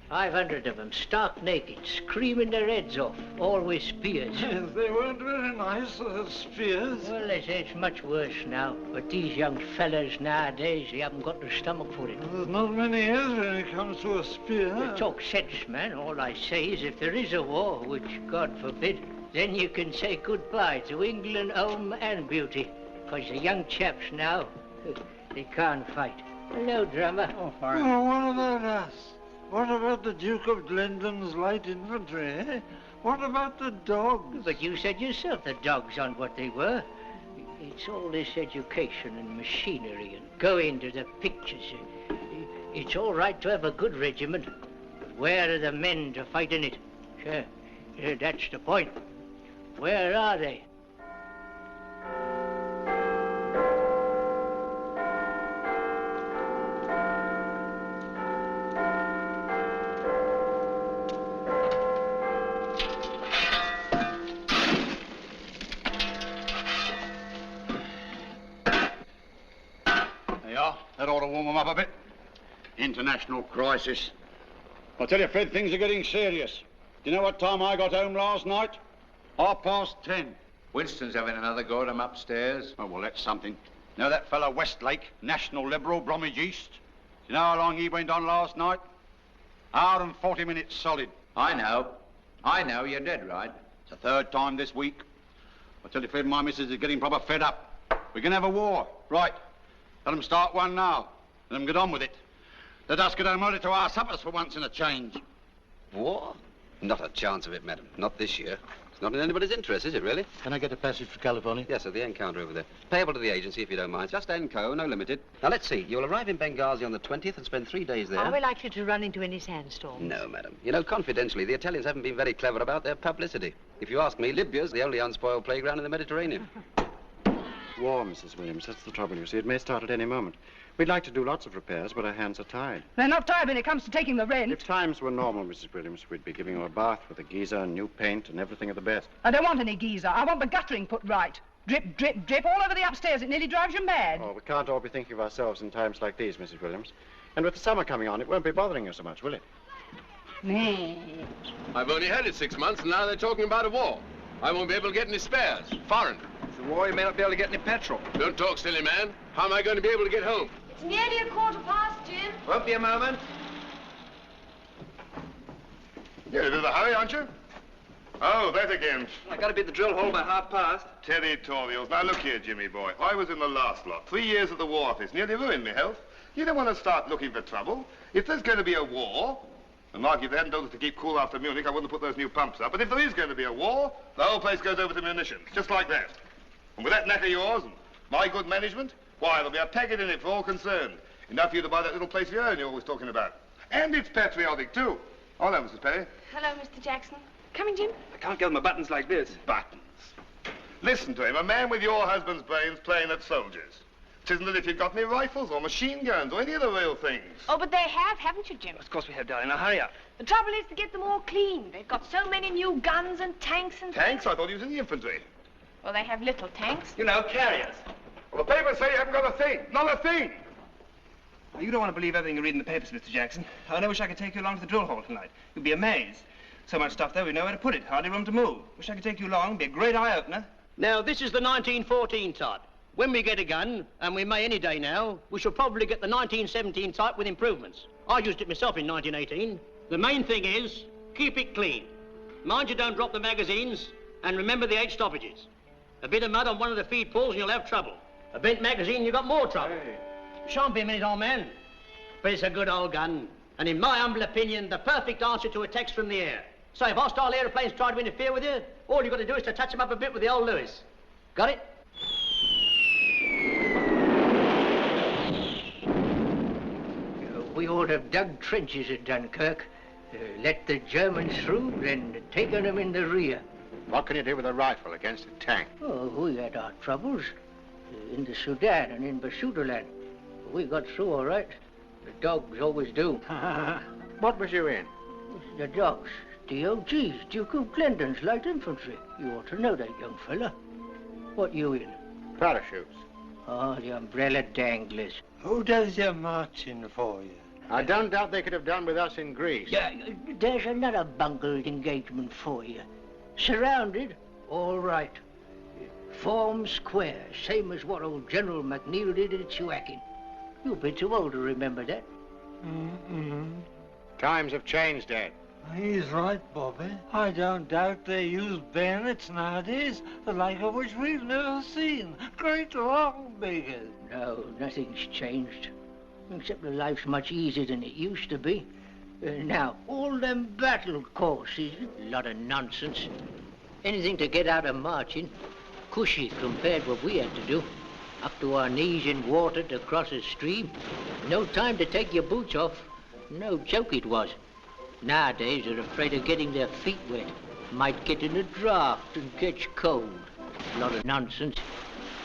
500 of them, stark naked, screaming their heads off, all with spears. Yes, they weren't very nice, spears. Well, they say it's much worse now, but these young fellas nowadays, they haven't got the stomach for it. There's not many is when it comes to a spear. Talk sense, man. All I say is if there is a war, which God forbid, then you can say goodbye to England, home and beauty. Because the young chaps now, they can't fight. Hello, drummer. Oh, fine. Oh, what about us? What about the Duke of Glendon's light infantry, eh? What about the dogs? But you said yourself the dogs aren't what they were. It's all this education and machinery and going to the pictures. It's all right to have a good regiment, but where are the men to fight in it? Sure, that's the point. Where are they? That ought to warm them up a bit. International crisis. I tell you, Fred, things are getting serious. Do you know what time I got home last night? 10:30. Winston's having another go at him upstairs. Oh, well, that's something. You know that fellow Westlake, National Liberal, Bromwich East? Do you know how long he went on last night? Hour and 40 minutes solid. I know, you're dead right. It's the third time this week. I tell you, Fred, my missus is getting proper fed up. We're going to have a war. Right. Let them start one now. Let them get on with it. Let us get home early to our suppers for once in a change. War? Not a chance of it, madam. Not this year. It's not in anybody's interest, is it, really? Can I get a passage for California? Yes, at the encounter over there. Payable to the agency, if you don't mind. Just Enco, no limited. Now, let's see. You'll arrive in Benghazi on the 20th and spend 3 days there. Are we likely to run into any sandstorms? No, madam. You know, confidentially, the Italians haven't been very clever about their publicity. If you ask me, Libya's the only unspoiled playground in the Mediterranean. War, Mrs. Williams. That's the trouble, you see. It may start at any moment. We'd like to do lots of repairs, but our hands are tied. They're not tied when it comes to taking the rent. If times were normal, Mrs. Williams, we'd be giving you a bath with a geyser and new paint and everything of the best. I don't want any geyser. I want the guttering put right. Drip, drip, drip all over the upstairs. It nearly drives you mad. Oh, we can't all be thinking of ourselves in times like these, Mrs. Williams. And with the summer coming on, it won't be bothering you so much, will it? I've only had it 6 months, and now they're talking about a war. I won't be able to get any spares. Foreign. It's a war, you may not be able to get any petrol. Don't talk, silly man. How am I going to be able to get home? It's nearly 1/4 Jim. Won't be a moment. You're in a hurry, aren't you? Oh, that again. I got to be at the drill hole by 1/2. Territorials. Now, look here, Jimmy boy. I was in the last lot. 3 years at the War Office. Nearly ruined me health. You don't want to start looking for trouble. If there's going to be a war, and Mark, if they hadn't told us to keep cool after Munich, I wouldn't have put those new pumps up. But if there is going to be a war, the whole place goes over to munitions. Just like that. And with that knack of yours and my good management, why, there'll be a packet in it for all concerned. Enough for you to buy that little place of your own you're always talking about. And it's patriotic, too. Hello, Mrs. Perry. Hello, Mr. Jackson. Coming, Jim? I can't get my buttons like this. Buttons. Listen to him, a man with your husband's brains playing at soldiers. It isn't as if you've got any rifles or machine guns or any of the real things. Oh, but they have, haven't you, Jim? Of course we have, darling. Now, hurry up. The trouble is to get them all clean. They've got so many new guns and tanks and... Tanks? I thought he was in the infantry. Well, they have little tanks. You know, carriers. Well, the papers say you haven't got a thing. Not a thing. Now, you don't want to believe everything you read in the papers, Mr. Jackson. I wish I could take you along to the drill hole tonight. You'd be amazed. So much stuff there, we know where to put it. Hardly room to move. Wish I could take you along. Be a great eye-opener. Now, this is the 1914 type. When we get a gun, and we may any day now, we shall probably get the 1917 type with improvements. I used it myself in 1918. The main thing is, keep it clean. Mind you don't drop the magazines, and remember the 8 stoppages. A bit of mud on one of the feed pulls and you'll have trouble. A bent magazine, you've got more trouble. Hey. Shan't be a minute, old man. But it's a good old gun, and in my humble opinion, the perfect answer to attacks from the air. So if hostile aeroplanes try to interfere with you, all you've got to do is to touch them up a bit with the old Lewis. Got it? We ought to have dug trenches at Dunkirk, let the Germans through, then taken them in the rear. What can you do with a rifle against a tank? Oh, we had our troubles in the Sudan and in Basutoland. We got through all right. The dogs always do. What was you in? The dogs. DOGs, Duke of Glendon's light infantry. You ought to know that, young fella. What you in? Parachutes. Oh, the umbrella danglers. Who does your marching for you? I don't doubt they could have done with us in Greece. Yeah, there's another bungled engagement for you. Surrounded, all right. Form square, same as what old General McNeil did at Suakin. You'll be too old to remember that. Times have changed, Dad. He's right, Bobby. I don't doubt they use bayonets nowadays, the like of which we've never seen. Great long beakers. No, nothing's changed. Except that life's much easier than it used to be. Now, all them battle courses, a lot of nonsense. Anything to get out of marching, cushy compared with what we had to do. Up to our knees in water to cross a stream. No time to take your boots off. No joke it was. Nowadays, they're afraid of getting their feet wet. Might get in a draft and catch cold. A lot of nonsense.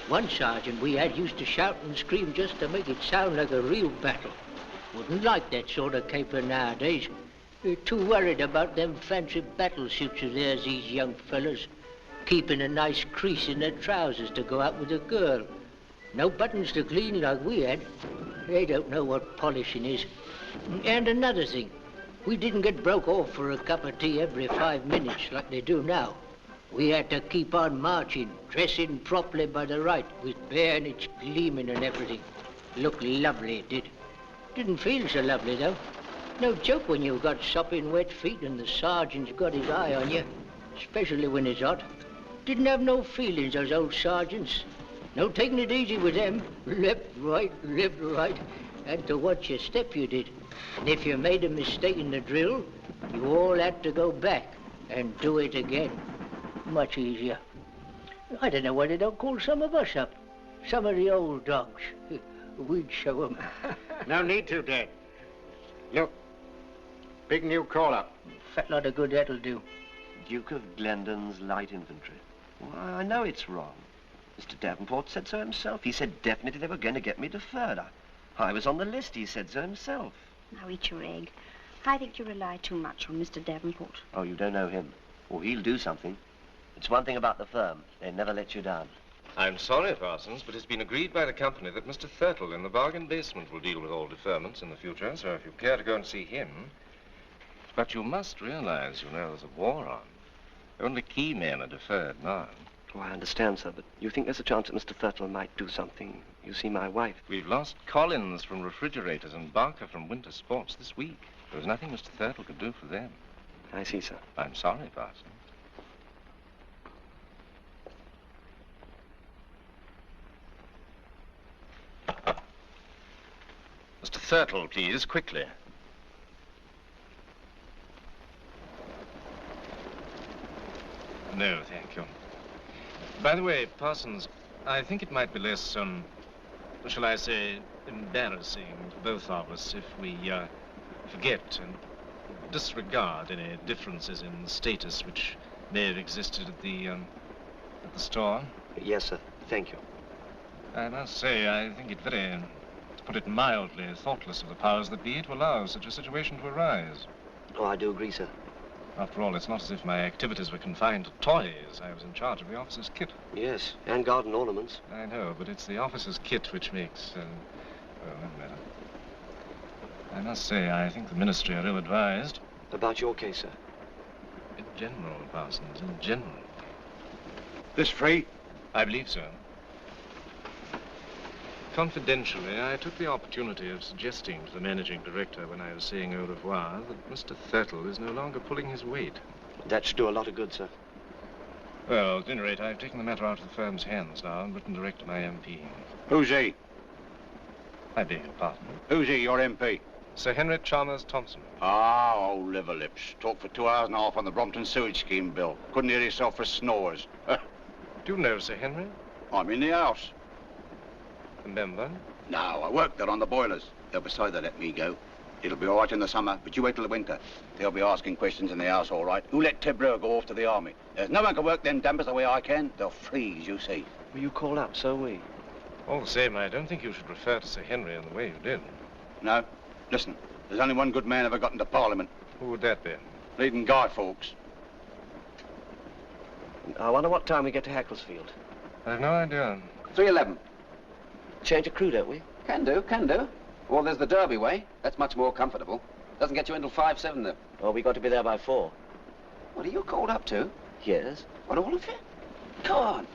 One sergeant we had used to shout and scream just to make it sound like a real battle. Wouldn't like that sort of caper nowadays. They're too worried about them fancy battle suits of theirs, these young fellas. Keeping a nice crease in their trousers to go out with a girl. No buttons to clean like we had. They don't know what polishing is. And another thing. We didn't get broke off for a cup of tea every 5 minutes like they do now. We had to keep on marching, dressing properly by the right, with bayonets gleaming and everything. Looked lovely, it did. Didn't feel so lovely, though. No joke when you've got sopping wet feet and the sergeant's got his eye on you, especially when it's hot. Didn't have no feelings, those old sergeants. No taking it easy with them. Left, right, and to watch your step you did. And if you made a mistake in the drill, you all had to go back and do it again. Much easier. I don't know why they don't call some of us up. Some of the old dogs. We'd show them. No need to, Dad. Look, big new call-up. Fat lot of good that'll do. Duke of Glendon's light infantry. Well, I know it's wrong. Mr. Davenport said so himself. He said definitely they were going to get me deferred. I was on the list. He said so himself. Now eat your egg. I think you rely too much on Mr. Davenport. Oh, you don't know him. Well, he'll do something. It's one thing about the firm. They never let you down. I'm sorry, Parsons, but it's been agreed by the company that Mr. Thurtle in the bargain basement will deal with all deferments in the future, so if you care to go and see him... But you must realize, you know, there's a war on. Only key men are deferred now. Oh, I understand, sir, but you think there's a chance that Mr. Thurtle might do something? You see, my wife... We've lost Collins from refrigerators and Barker from winter sports this week. There was nothing Mr. Thurtle could do for them. I see, sir. I'm sorry, Parsons. Mr. Thurtle, please, quickly. No, thank you. By the way, Parsons, I think it might be less, shall I say, embarrassing to both of us if we, forget and disregard any differences in status which may have existed at the store. Yes, sir. Thank you. I must say, I think it very, to put it mildly, thoughtless of the powers that be to allow such a situation to arise. Oh, I do agree, sir. After all, it's not as if my activities were confined to toys. I was in charge of the officer's kit. Yes, and garden ornaments. I know, but it's the officer's kit which makes, well, no matter. I must say, I think the ministry are ill-advised. About your case, sir? In general, Parsons, in general. This free? I believe so. Confidentially, I took the opportunity of suggesting to the managing director when I was saying au revoir that Mr. Thurtle is no longer pulling his weight. That should do a lot of good, sir. Well, at any rate, I've taken the matter out of the firm's hands now and written direct to my MP. Who's he? I beg your pardon. Who's he, your MP? Sir Henry Chalmers Thompson. Ah, old liver lips. Talked for 2 hours and a half on the Brompton sewage scheme bill. Couldn't hear yourself for snores. Do you know Sir Henry? I'm in the house. A member? No, I work there on the boilers. They'll decide to let me go. It'll be all right in the summer, but you wait till the winter. They'll be asking questions in the house, all right. Who let Ted Brewer go off to the army? There's no one can work them dampers the way I can. They'll freeze, you see. Well, you call up, so we. All the same, I don't think you should refer to Sir Henry in the way you did. No. Listen, there's only one good man ever got into Parliament. Who would that be? Bleeding Guy Fawkes. I wonder what time we get to Hackelsfield. I've no idea. 3:11. Change of crew, don't we? Can do, can do. Well, there's the Derby way. That's much more comfortable. Doesn't get you until 5-7, though. Oh, we got to be there by 4. What are you called up to? Yes. What, all of you? Come on.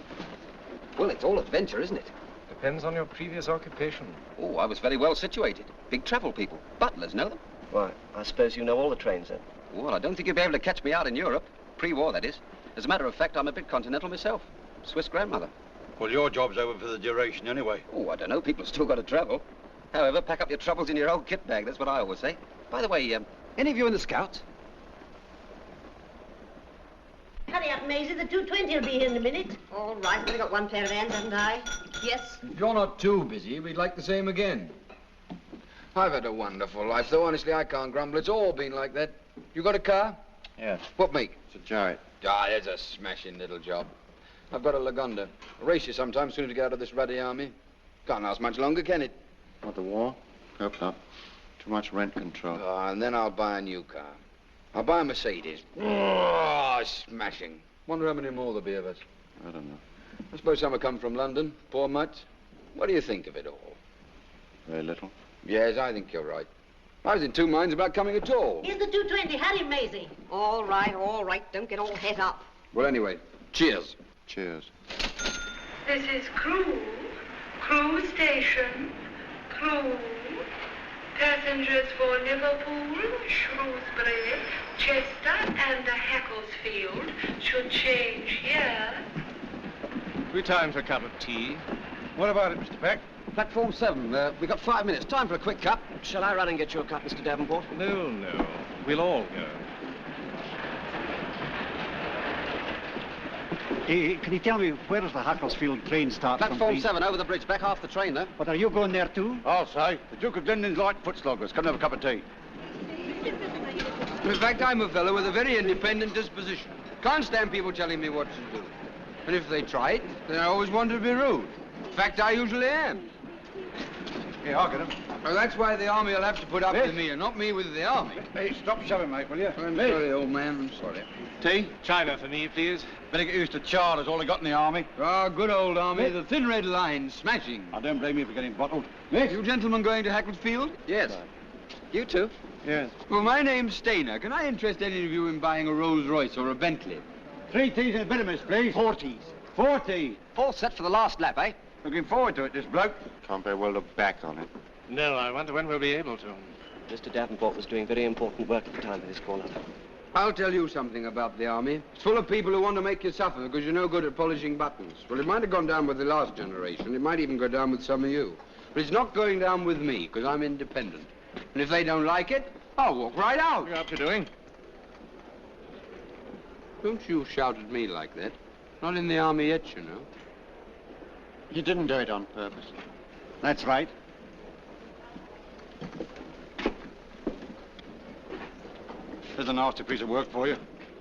Well, it's all adventure, isn't it? Depends on your previous occupation. Oh, I was very well situated. Big travel people. Butlers, know them? Why, I suppose you know all the trains, then? Well, I don't think you'll be able to catch me out in Europe. Pre-war, that is. As a matter of fact, I'm a bit continental myself. Swiss grandmother. Well, your job's over for the duration anyway. Oh, I don't know. People have still got to travel. However, pack up your troubles in your old kit bag. That's what I always say. By the way, any of you in the Scouts? Hurry up, Maisie. The 220 will be here in a minute. All right. I've only got one pair of hands, haven't I? Yes. If you're not too busy, we'd like the same again. I've had a wonderful life, though. Honestly, I can't grumble. It's all been like that. You got a car? Yes. What make? It's a Giant. Ah, there's a smashing little job. I've got a Lagonda. I'll race you sometime soon as we get out of this ruddy army. Can't last much longer, can it? What, the war? Hope not. Too much rent control. Ah, and then I'll buy a new car. I'll buy a Mercedes. Oh, smashing. Wonder how many more there'll be of us. I don't know. I suppose some have come from London. Poor mutts. What do you think of it all? Very little. Yes, I think you're right. I was in two minds about coming at all. Here's the 220. Hurry, Maisie. All right, all right. Don't get all het up. Well, anyway, cheers. Cheers. This is Crewe. Crewe Station. Crewe. Passengers for Liverpool, Shrewsbury, Chester, and Hackelsfield should change here. We time for a cup of tea. What about it, Mr. Peck? Platform 7. We've got 5 minutes. Time for a quick cup. Shall I run and get you a cup, Mr. Davenport? No, no. We'll all go. Can you tell me, where does the Hackelsfield train start from, Platform please? 7, over the bridge. Back half the train, though. But are you going there, too? I'll say. The Duke of Linden's light foot sloggers. Come and have a cup of tea. In fact, I'm a fellow with a very independent disposition. Can't stand people telling me what to do. And if they try it, then I always want to be rude. In fact, I usually am. Yeah, I'll get him. Well, that's why the army will have to put up with me, and not me with the army. Hey, stop shoving, mate, will you? I'm sorry, old man, I'm sorry. Tea? China for me, please. Better get used to charters, all they got in the army. Ah, good old army, the thin red line, smashing. I don't blame you for getting bottled. You gentlemen going to Hackelsfield? Yes. You too? Yes. Well, my name's Stainer. Can I interest any of you in buying a Rolls Royce or a Bentley? 3 teas and a bit of miss, please. 4 teas. 4 teas. All set for the last lap, eh? Looking forward to it, this bloke. Can't very well look back on it. No, I wonder when we'll be able to. Mr. Davenport was doing very important work at the time of his call-up. I'll tell you something about the army. It's full of people who want to make you suffer because you're no good at polishing buttons. Well, it might have gone down with the last generation. It might even go down with some of you. But it's not going down with me because I'm independent. And if they don't like it, I'll walk right out. What are you up to doing? Don't you shout at me like that. Not in the army yet, you know. You didn't do it on purpose. That's right. There's a nasty piece of work for you.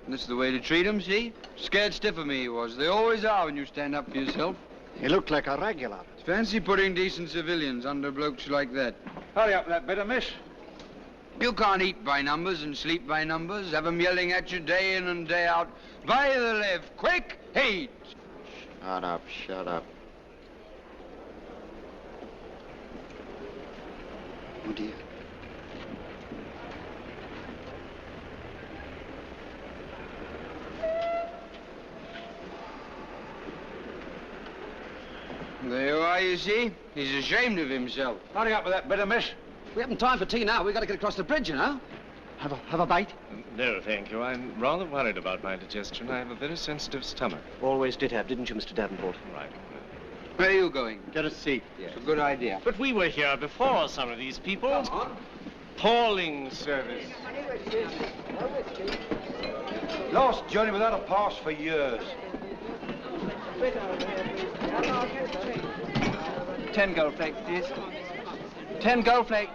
That's the way to treat 'em, see? Scared stiff of me he was. They always are when you stand up for yourself. He looked like a regular. It's fancy putting decent civilians under blokes like that. Hurry up that bit, miss. You can't eat by numbers and sleep by numbers. Have 'em yelling at you day in and day out. By the left, quick, hate. Shut up, shut up. Oh, dear. There you are, you see. He's ashamed of himself. Hurry up with that bit, miss. We haven't time for tea now. We've got to get across the bridge, you know. Have a bite? No, thank you. I'm rather worried about my digestion. I have a very sensitive stomach. Always did have, didn't you, Mr. Davenport? Right. Where are you going? Get a seat. Yes. It's a good idea. But we were here before some of these people. Come on. Appalling service. Last journey without a pass for years. 10 gold flakes, please. 10 gold flakes.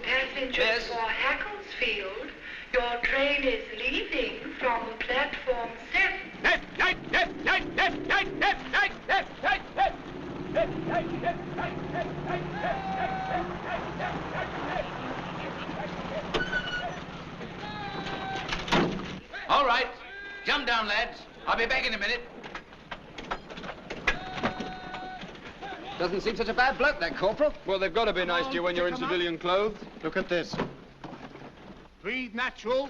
Passengers for Hackelsfield, your train is leaving from platform 7. All right. Jump down, lads. I'll be back in a minute. Doesn't seem such a bad bloke, that corporal. Well, they've got to be nice to you when you're in civilian clothes. Look at this. Breathe natural.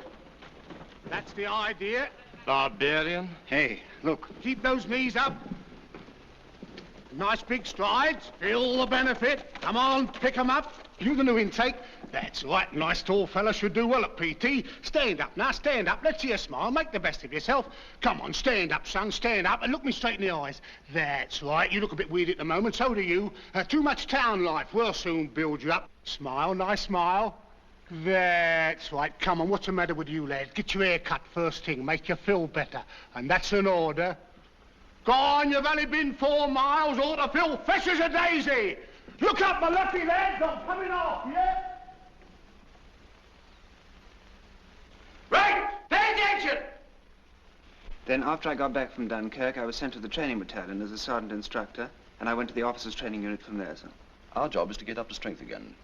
That's the idea. Barbarian? Hey, look. Keep those knees up. Nice big strides. Feel the benefit. Come on, pick 'em up. You the new intake. That's right. Nice tall fella should do well at PT. Stand up now, stand up. Let's see you smile. Make the best of yourself. Come on, stand up, son, stand up and look me straight in the eyes. That's right. You look a bit weird at the moment, so do you. Too much town life. We'll soon build you up. Smile, nice smile. That's right. Come on, what's the matter with you, lad? Get your hair cut first thing. Make you feel better. And that's an order. Go on, you've only been 4 miles. Ought to feel fresh as a daisy. Look up, my lucky lads. I'm coming off, yeah? Right! Pay attention! Then after I got back from Dunkirk, I was sent to the training battalion as a sergeant instructor, and I went to the officers' training unit from there, sir. Our job is to get up to strength again.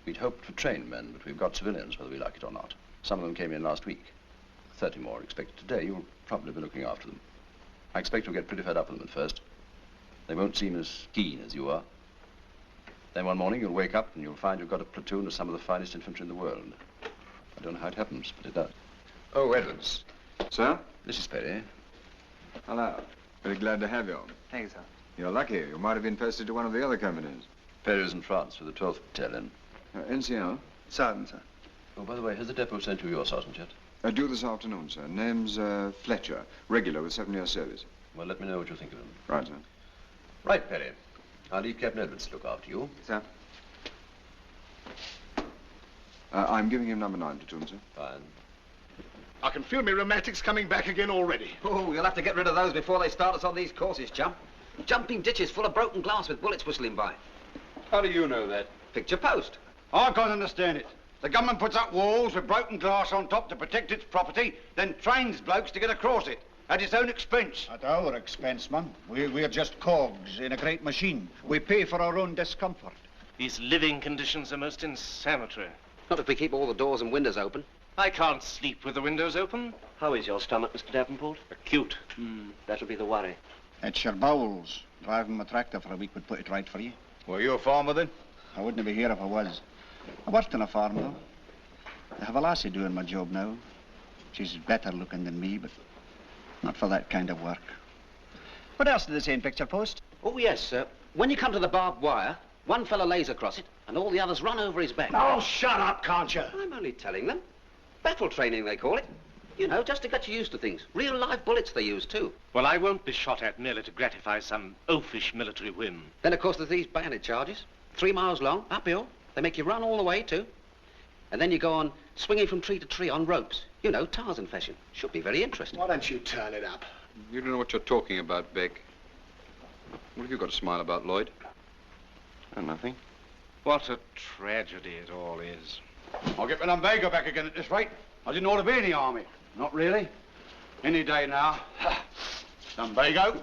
We'd hoped for trained men, but we've got civilians, whether we like it or not. Some of them came in last week. 30 more are expected today. You'll probably be looking after them. I expect you'll get pretty fed up with them at first. They won't seem as keen as you are. Then one morning you'll wake up and you'll find you've got a platoon of some of the finest infantry in the world. I don't know how it happens, but it does. Oh, Edwards. Sir? This is Perry. Hello. Very glad to have you. Thank you, sir. You're lucky. You might have been posted to one of the other companies. Perry's in France with the 12th Battalion. NCO? Sergeant, sir. Oh, by the way, has the depot sent you your sergeant yet? Due this afternoon, sir. Name's Fletcher. Regular with 7 years service. Well, let me know what you think of him. Right, sir. Right, Perry. I'll leave Captain Edwards to look after you. Sir. I'm giving him number 9 platoon, sir. Fine. I can feel my rheumatics coming back again already. Oh, you'll have to get rid of those before they start us on these courses, chum. Jumping ditches full of broken glass with bullets whistling by. How do you know that? Picture post. I can't understand it. The government puts up walls with broken glass on top to protect its property, then trains blokes to get across it at its own expense. At our expense, man. We're just cogs in a great machine. We pay for our own discomfort. These living conditions are most insanitary. Not if we keep all the doors and windows open. I can't sleep with the windows open. How is your stomach, Mr. Davenport? Acute. That'll be the worry. It's your bowels. Driving my tractor for a week would put it right for you. Were you a farmer then? I wouldn't be here if I was. I worked on a farm, though. I have a lassie doing my job now. She's better looking than me, but not for that kind of work. What else did they say in picture post? Oh, yes, sir. When you come to the barbed wire, one fella lays across it, and all the others run over his back. Oh, shut up, can't you? I'm only telling them. Battle training, they call it. You know, just to get you used to things. Real live bullets they use, too. Well, I won't be shot at merely to gratify some oafish military whim. Then, of course, there's these bayonet charges. 3 miles long, uphill. They make you run all the way, too. And then you go on swinging from tree to tree on ropes. You know, Tarzan fashion. Should be very interesting. Why don't you turn it up? You don't know what you're talking about, Beck. What have you got to smile about, Lloyd? Oh, nothing. What a tragedy it all is. I'll get my lumbago back again at this rate. I didn't ought to be in the army. Not really. Any day now. Lumbago.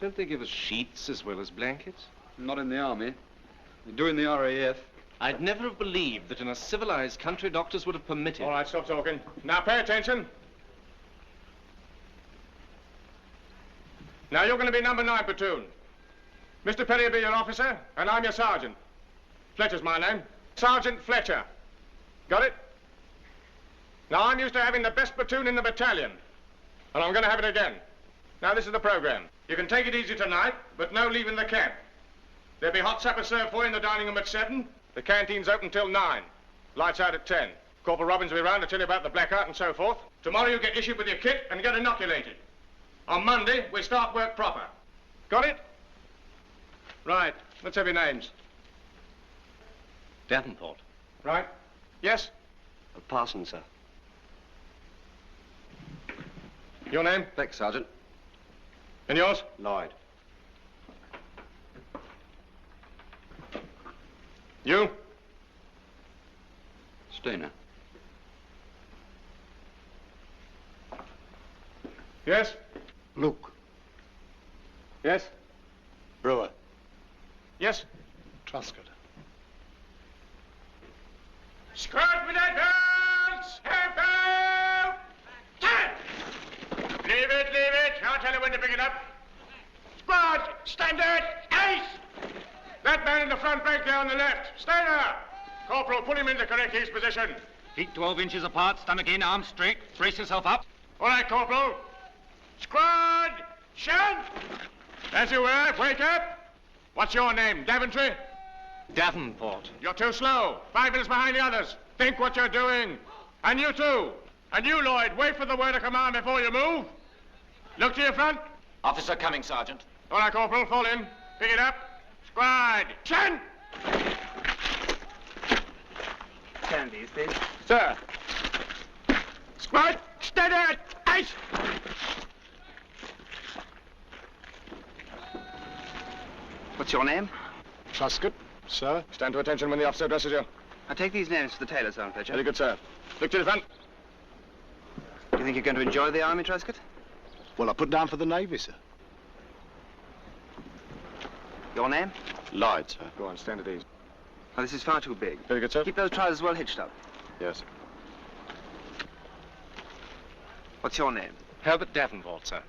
Don't they give us sheets as well as blankets? Not in the army. They do in the RAF. I'd never have believed that in a civilized country doctors would have permitted. All right, stop talking. Now pay attention. Now you're going to be number 9 platoon. Mr. Perry will be your officer, and I'm your sergeant. Fletcher's my name. Sergeant Fletcher. Got it? Now, I'm used to having the best platoon in the battalion, and I'm going to have it again. Now, this is the program. You can take it easy tonight, but no leaving the camp. There'll be hot supper served for you in the dining room at 7. The canteen's open till 9. Lights out at 10. Corporal Robbins will be round to tell you about the blackout and so forth. Tomorrow you get issued with your kit and get inoculated. On Monday, we start work proper. Got it? Right. Let's have your names. Davenport. Right. Yes? Parson, sir. Your name? Beck, Sergeant. And yours? Lloyd. You? Stainer. Yes? Luke. Yes? Brewer. Yes? Truscott. Squad with advance! Half out! Turn! Leave it, leave it. I'll tell you when to pick it up. Squad, standard, ace! That man in the front rank there on the left. Stay there. Corporal, put him in the correct ease position. Feet 12 inches apart, stomach in, arms straight. Brace yourself up. All right, Corporal. Squad, shunt! As you were, wake up. What's your name, Daventry? Davenport. You're too slow. 5 minutes behind the others. Think what you're doing. And you too. And you, Lloyd, wait for the word of command before you move. Look to your front. Officer coming, Sergeant. All right, Corporal, fall in. Pick it up. Squad, shunt! Stand these, please. Sir. Squad, steady, ice! What's your name? Truscott, sir. Stand to attention when the officer addresses you. I'll take these names to the tailor, Sergeant Fletcher. Very good, sir. Look to the front. Do you think you're going to enjoy the army, Truscott? Well, I put down for the Navy, sir. Your name? Lloyd, sir. Go on, stand at ease. Oh, this is far too big. Very good, sir. Keep those trousers well hitched up. Yes. What's your name? Herbert Davenport, sir.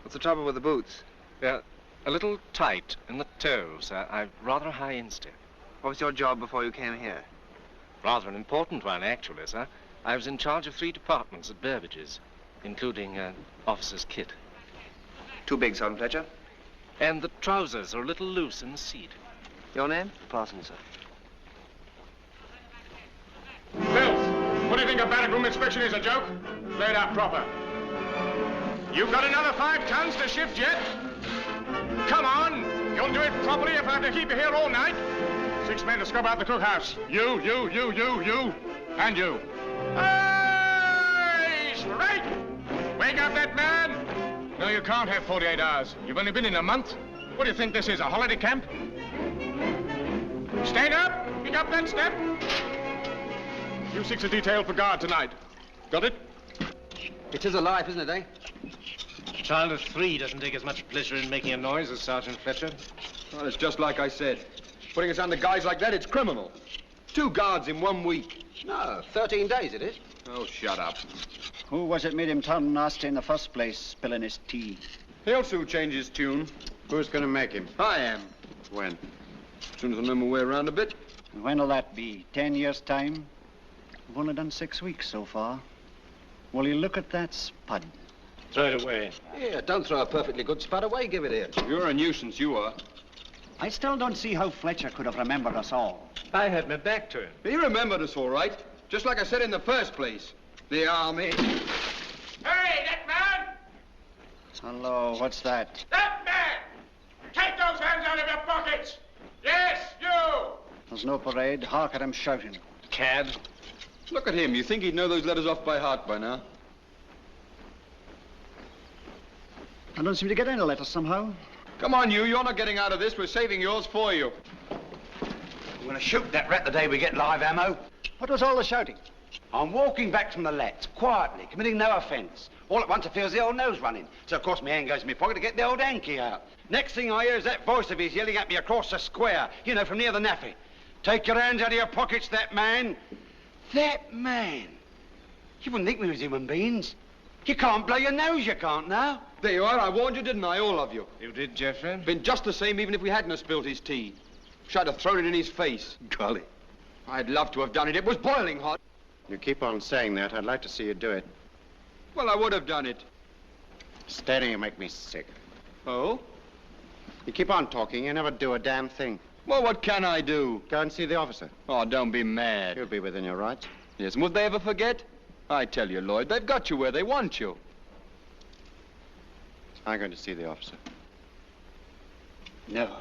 What's the trouble with the boots? They're a little tight in the toes, sir. I've rather a high instep. What was your job before you came here? Rather an important one, actually, sir. I was in charge of 3 departments at Burbage's, including officer's kit. Too big, Sergeant Fletcher. And the trousers are a little loose in the seat. Your name? Parsons, sir. Bill, what do you think a barrack room inspection is, a joke? Lay it out proper. You've got another 5 tons to shift yet? Come on! You'll do it properly if I have to keep you here all night. 6 men to scrub out the cookhouse. You, and you. Hey, straight! Wake up that man! No, you can't have 48 hours. You've only been in a month. What do you think this is, a holiday camp? Stand up! Pick up that step! You 6 are detailed for guard tonight. Got it? It is a life, isn't it, eh? A child of 3 doesn't take as much pleasure in making a noise as Sergeant Fletcher. Well, it's just like I said. Putting us under guys like that, it's criminal. 2 guards in 1 week. No, 13 days it is. Oh, shut up. Who was it made him turn nasty in the first place, spilling his tea? He'll soon change his tune. Who's going to make him? I am. When? As soon as I know my way around a bit. When'll that be? 10 years' time? We've only done 6 weeks so far. Will you look at that spud? Throw it away. Yeah, don't throw a perfectly good spud away. Give it here. You're a nuisance, you are. I still don't see how Fletcher could have remembered us all. I had my back to him. He remembered us all right. Just like I said in the first place. The army. Hey, that man! Hello, what's that? That man! Take those hands out of your pockets! Yes, you! There's no parade. Hark at him shouting. Cad. Look at him. You think he'd know those letters off by heart by now? I don't seem to get any letters somehow. Come on, you. You're not getting out of this. We're saving yours for you. We're going to shoot that rat the day we get live ammo. What was all the shouting? I'm walking back from the lats, quietly, committing no offence. All at once I feels the old nose running. So, of course, my hand goes in my pocket to get the old hanky out. Next thing I hear is that voice of his yelling at me across the square, you know, from near the naffy. Take your hands out of your pockets, that man. That man. You wouldn't think we was human beings. You can't blow your nose, you can't now. There you are. I warned you, didn't I, all of you? You did, Geoffrey? Been just the same even if we hadn't have spilled his tea. Should have thrown it in his face. Golly. I'd love to have done it. It was boiling hot. You keep on saying that. I'd like to see you do it. Well, I would have done it. Staring, you make me sick. Oh? You keep on talking, you never do a damn thing. Well, what can I do? Go and see the officer. Oh, don't be mad. You'll be within your rights. Yes, and would they ever forget? I tell you, Lloyd, they've got you where they want you. I'm going to see the officer. Never.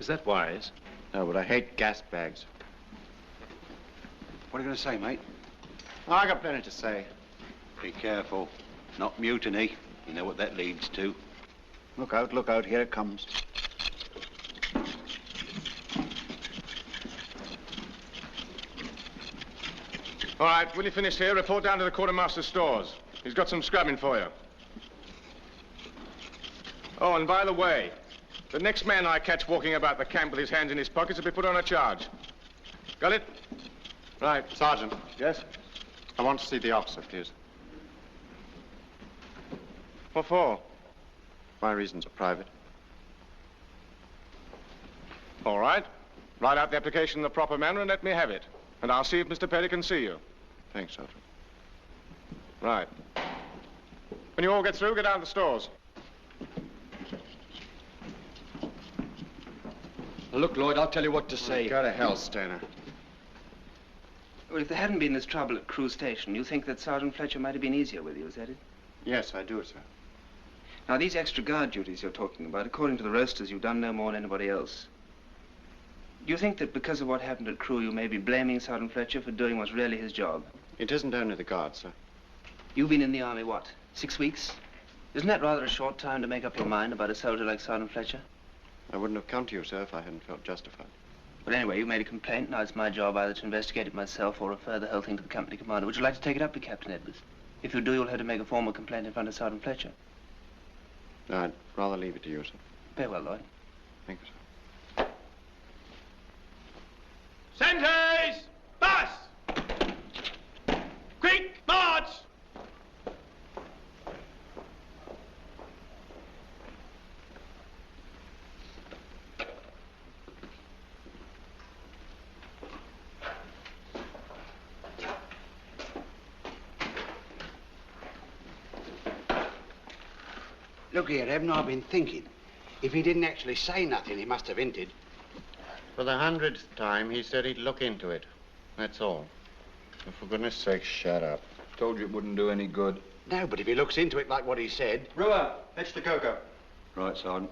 Is that wise? No, but I hate gas bags. What are you going to say, mate? Oh, I got plenty to say. Be careful. Not mutiny. You know what that leads to. Look out, here it comes. All right, when you finish here, report down to the quartermaster's stores. He's got some scrubbing for you. Oh, and by the way, the next man I catch walking about the camp with his hands in his pockets will be put on a charge. Got it? Right. Sergeant. Yes? I want to see the officer, please. What for? My reasons are private. All right. Write out the application in the proper manner and let me have it. And I'll see if Mr. Perry can see you. Thanks, Sergeant. Right. When you all get through, get down to the stores. Now, look, Lloyd, I'll tell you what to say. Go to hell, Stainer. Well, if there hadn't been this trouble at Crewe Station, you think that Sergeant Fletcher might have been easier with you, is that it? Yes, I do, sir. Now, these extra guard duties you're talking about, according to the roasters, you've done no more than anybody else. Do you think that because of what happened at Crewe, you may be blaming Sergeant Fletcher for doing what's really his job? It isn't only the guards, sir. You've been in the army, what, 6 weeks? Isn't that rather a short time to make up your mind about a soldier like Sergeant Fletcher? I wouldn't have come to you, sir, if I hadn't felt justified. Well, anyway, you made a complaint. Now it's my job either to investigate it myself or refer the whole thing to the company commander. Would you like to take it up with Captain Edwards? If you do, you'll have to make a formal complaint in front of Sergeant Fletcher. No, I'd rather leave it to you, sir. Very well, Lloyd. Thank you, sir. Sentries! Bus! Quick, march! Look here, Evan, I've been thinking. If he didn't actually say nothing, he must have hinted. For the 100th time, he said he'd look into it. That's all. So for goodness sake, shut up. Told you it wouldn't do any good. No, but if he looks into it like what he said... Brewer, fetch the cocoa. Right, Sergeant.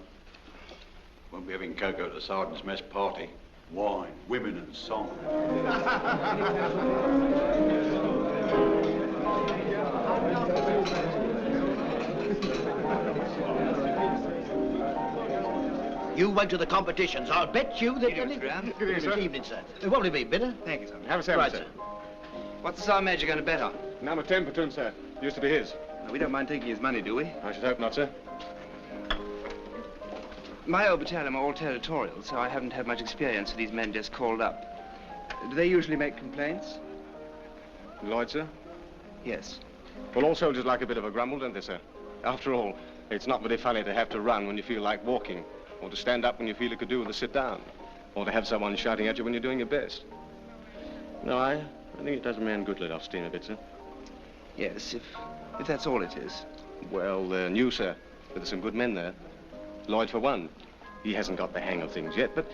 Won't be having cocoa at the sergeant's mess party. Wine, women and song. You went to the competitions. I'll bet you that... Good evening, Mr. Graham. Good evening, sir. What'll it be, bitter? Thank you, sir. Have a seven, Right, sir. sir. What's the sergeant major going to bet on? Number 10 platoon, sir. Used to be his. We don't mind taking his money, do we? I should hope not, sir. My old battalion are all territorial, so I haven't had much experience with these men just called up. Do they usually make complaints? Lloyd, sir? Yes. Well, all soldiers like a bit of a grumble, don't they, sir? After all, it's not very funny to have to run when you feel like walking, or to stand up when you feel you could do with a sit down, or to have someone shouting at you when you're doing your best. No, I think it does a man good let off steam a bit, sir. Yes, if that's all it is. Well, they're new, sir. But there's some good men there. Lloyd, for one. He hasn't got the hang of things yet, but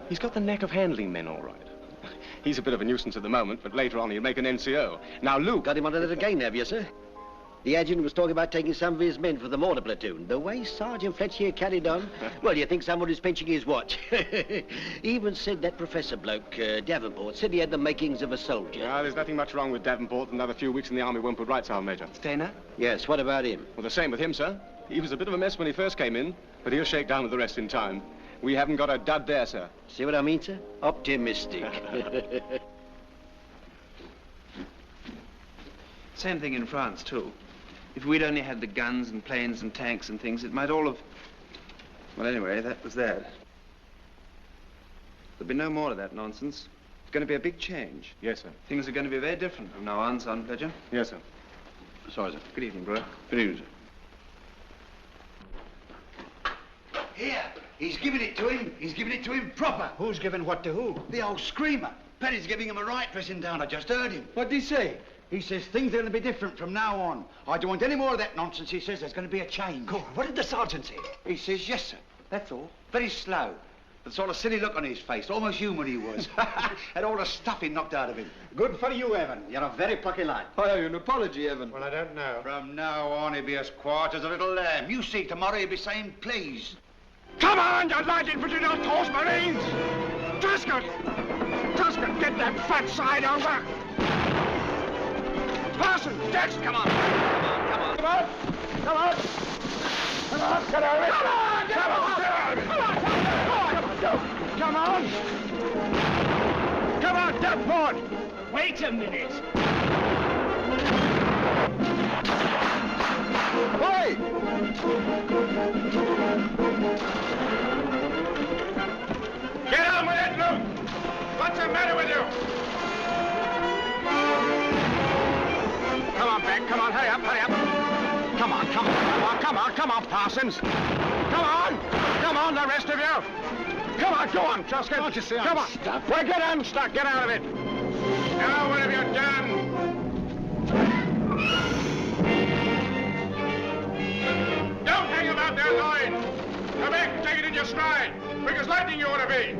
he's got the knack of handling men all right. He's a bit of a nuisance at the moment, but later on he'll make an NCO. Now, Luke... Got him on it again, have you, sir? The adjutant was talking about taking some of his men for the mortar platoon. The way Sergeant Fletcher carried on, well, you think somebody's pinching his watch. He even said that professor bloke, Davenport, said he had the makings of a soldier. Ah, there's nothing much wrong with Davenport. Another few weeks in the army won't put right, Sergeant Major. Stainer? Yes, what about him? Well, the same with him, sir. He was a bit of a mess when he first came in, but he'll shake down with the rest in time. We haven't got a dud there, sir. See what I mean, sir? Optimistic. Same thing in France, too. If we'd only had the guns and planes and tanks and things, it might all have... Well, anyway, that was that. There'll be no more of that nonsense. It's going to be a big change. Yes, sir. Things are going to be very different from now on, Sergeant Fletcher. Yes, sir. Sorry, sir. Good evening, Brewer. Good evening, sir. Here, he's giving it to him. He's giving it to him proper. Who's giving what to who? The old screamer. Perry's giving him a right dressing down. I just heard him. What did he say? He says things are going to be different from now on. I don't want any more of that nonsense. He says there's going to be a change. Go on, what did the sergeant say? He says, yes, sir. That's all. Very slow. The sort of silly look on his face. Almost human he was. Had all the stuffing knocked out of him. Good for you, Evan. You're a very plucky lad. I owe you an apology, Evan. Well, I don't know. From now on, he'll be as quiet as a little lamb. You see, tomorrow he'll be saying, please. Come on, you light infantry horse marines! Truscott! Truscott, get that fat side over! Parson, Dex, come on! Come on, come on! Come on! Come on! Come on! Get out of it! Come on! Come on! Come on, Davenport! Wait a minute! Hey! Get on with it, Luke! What's the matter with you? Come on, Beck, come on, hurry up, hurry up. Come on, come on, come on, come on, come on, Parsons. Come on, the rest of you. Come on, go on, just get... Come on. Well, get unstuck. Get out of it. Now, what have you done? Don't hang about there, Lloyd. Come back and take it in your stride. Quick as lightning you ought to be.